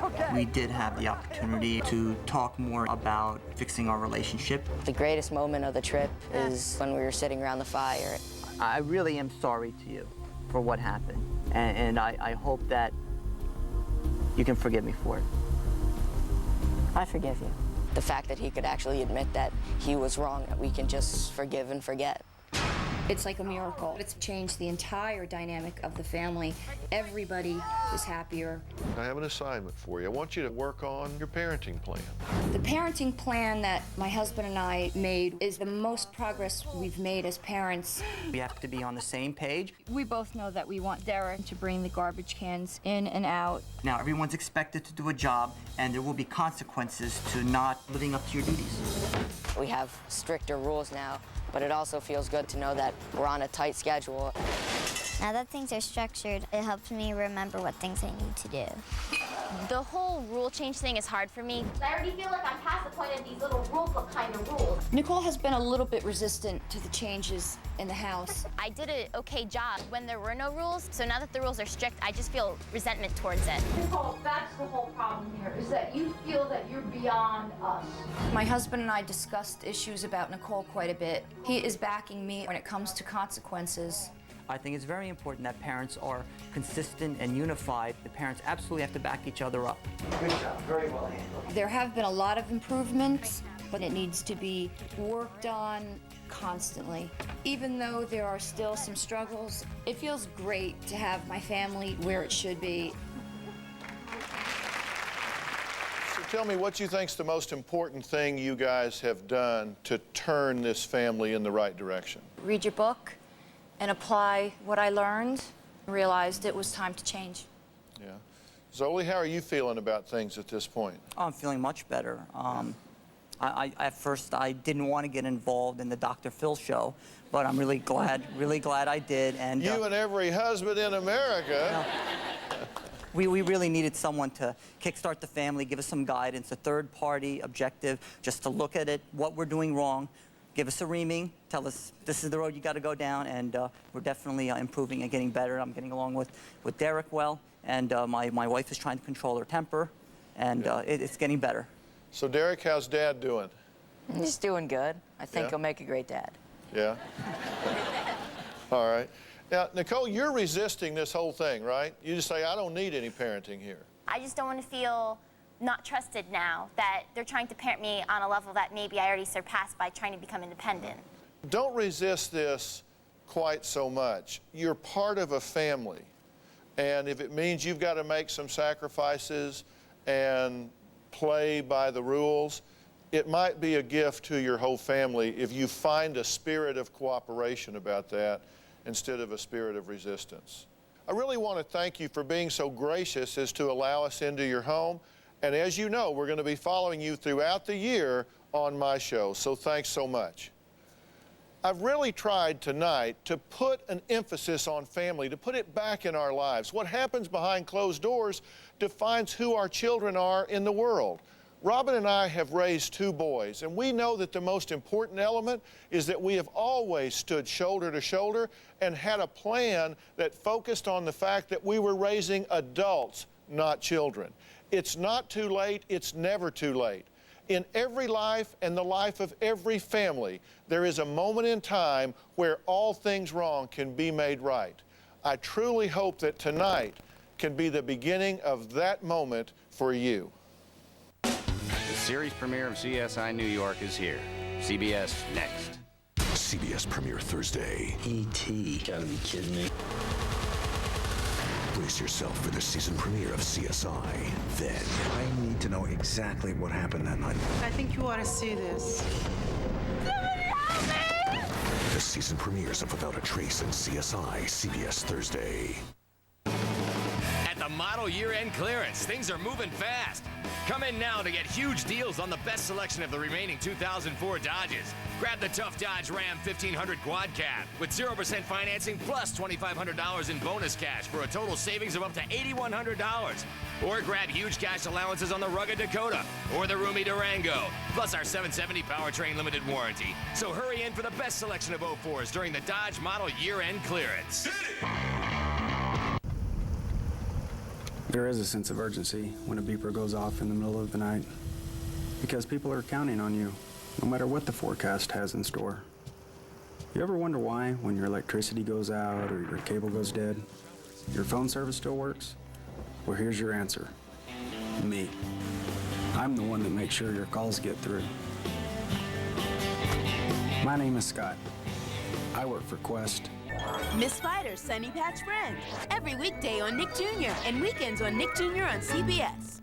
Okay. We did have the opportunity to talk more about fixing our relationship. The greatest moment of the trip is when we were sitting around the fire. I really am sorry to you for what happened, and I hope that you can forgive me for it. I forgive you. The fact that he could actually admit that he was wrong, that we can just forgive and forget. It's like a miracle. It's changed the entire dynamic of the family. Everybody is happier. I have an assignment for you. I want you to work on your parenting plan. The parenting plan that my husband and I made is the most progress we've made as parents. We have to be on the same page. We both know that we want Derek to bring the garbage cans in and out. Now, everyone's expected to do a job, and there will be consequences to not living up to your duties. We have stricter rules now, but it also feels good to know that we're on a tight schedule. Now that things are structured, it helps me remember what things I need to do. The whole rule change thing is hard for me. I already feel like I'm past the point of these little rule book kind of rules. Nicole has been a little bit resistant to the changes in the house. I did an okay job when there were no rules, so now that the rules are strict, I just feel resentment towards it. Nicole, that's the whole problem here, is that you feel that you're beyond us. My husband and I discussed issues about Nicole quite a bit. He is backing me when it comes to consequences. I think it's very important that parents are consistent and unified. The parents absolutely have to back each other up. Good job, very well handled. There have been a lot of improvements, but it needs to be worked on constantly. Even though there are still some struggles, it feels great to have my family where it should be. So tell me what you think's the most important thing you guys have done to turn this family in the right direction. Read your book and apply what I learned, realized it was time to change. Yeah. Zoe, how are you feeling about things at this point? I'm feeling much better. At first, I didn't want to get involved in the Dr. Phil show, but I'm really glad I did. And you and every husband in America. We really needed someone to kickstart the family, give us some guidance, a third-party objective, just to look at it, what we're doing wrong, give us a reaming, tell us this is the road you got to go down, and we're definitely improving and getting better. I'm getting along with Derek well, and my wife is trying to control her temper, and it's getting better. So Derek, how's Dad doing? He's doing good. I think he'll make a great dad. Yeah? All right. Now, Nicole, you're resisting this whole thing, right? You just say, I don't need any parenting here. I just don't want to feel not trusted now, that they're trying to parent me on a level that maybe I already surpassed by trying to become independent. Don't resist this quite so much. You're part of a family, and if it means you've got to make some sacrifices and play by the rules, it might be a gift to your whole family if you find a spirit of cooperation about that instead of a spirit of resistance. I really want to thank you for being so gracious as to allow us into your home And as you know, we're going to be following you throughout the year on my show, so thanks so much. I've really tried tonight to put an emphasis on family, to put it back in our lives. What happens behind closed doors defines who our children are in the world. Robin and I have raised 2 boys, and we know that the most important element is that we have always stood shoulder to shoulder and had a plan that focused on the fact that we were raising adults, not children. It's not too late, it's never too late. In every life and the life of every family, there is a moment in time where all things wrong can be made right. I truly hope that tonight can be the beginning of that moment for you. The series premiere of CSI New York is here. CBS next. CBS premiere Thursday. E.T. Gotta be kidding me. Brace yourself for the season premiere of CSI. Then, I need to know exactly what happened that night. I think you ought to see this. the season premieres of Without a Trace and CSI, CBS Thursday. At the model year-end clearance, things are moving fast. Come in now to get huge deals on the best selection of the remaining 2004 Dodges. Grab the tough Dodge Ram 1500 Quad Cab with 0% financing plus $2,500 in bonus cash for a total savings of up to $8,100. Or grab huge cash allowances on the rugged Dakota or the roomy Durango, plus our 770 powertrain limited warranty. So hurry in for the best selection of 04s during the Dodge model year-end clearance. There is a sense of urgency when a beeper goes off in the middle of the night because people are counting on you, no matter what the forecast has in store. You ever wonder why, when your electricity goes out or your cable goes dead, your phone service still works? Well, here's your answer. Me. I'm the one that makes sure your calls get through. My name is Scott. I work for Quest. Miss Spider's Sunny Patch Friend. Every weekday on Nick Jr. and weekends on Nick Jr. on CBS.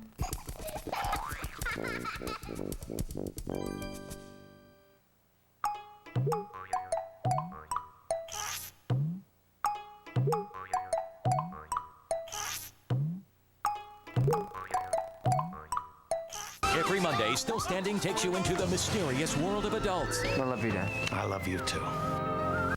Every Monday, Still Standing takes you into the mysterious world of adults. I love you, Dad. I love you too.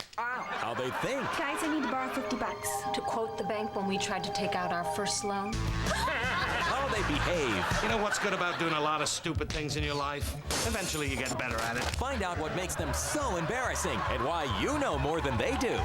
How they think. Guys, I need to borrow $50. To quote the bank when we tried to take out our first loan. How they behave. You know what's good about doing a lot of stupid things in your life? Eventually you get better at it. Find out what makes them so embarrassing and why you know more than they do.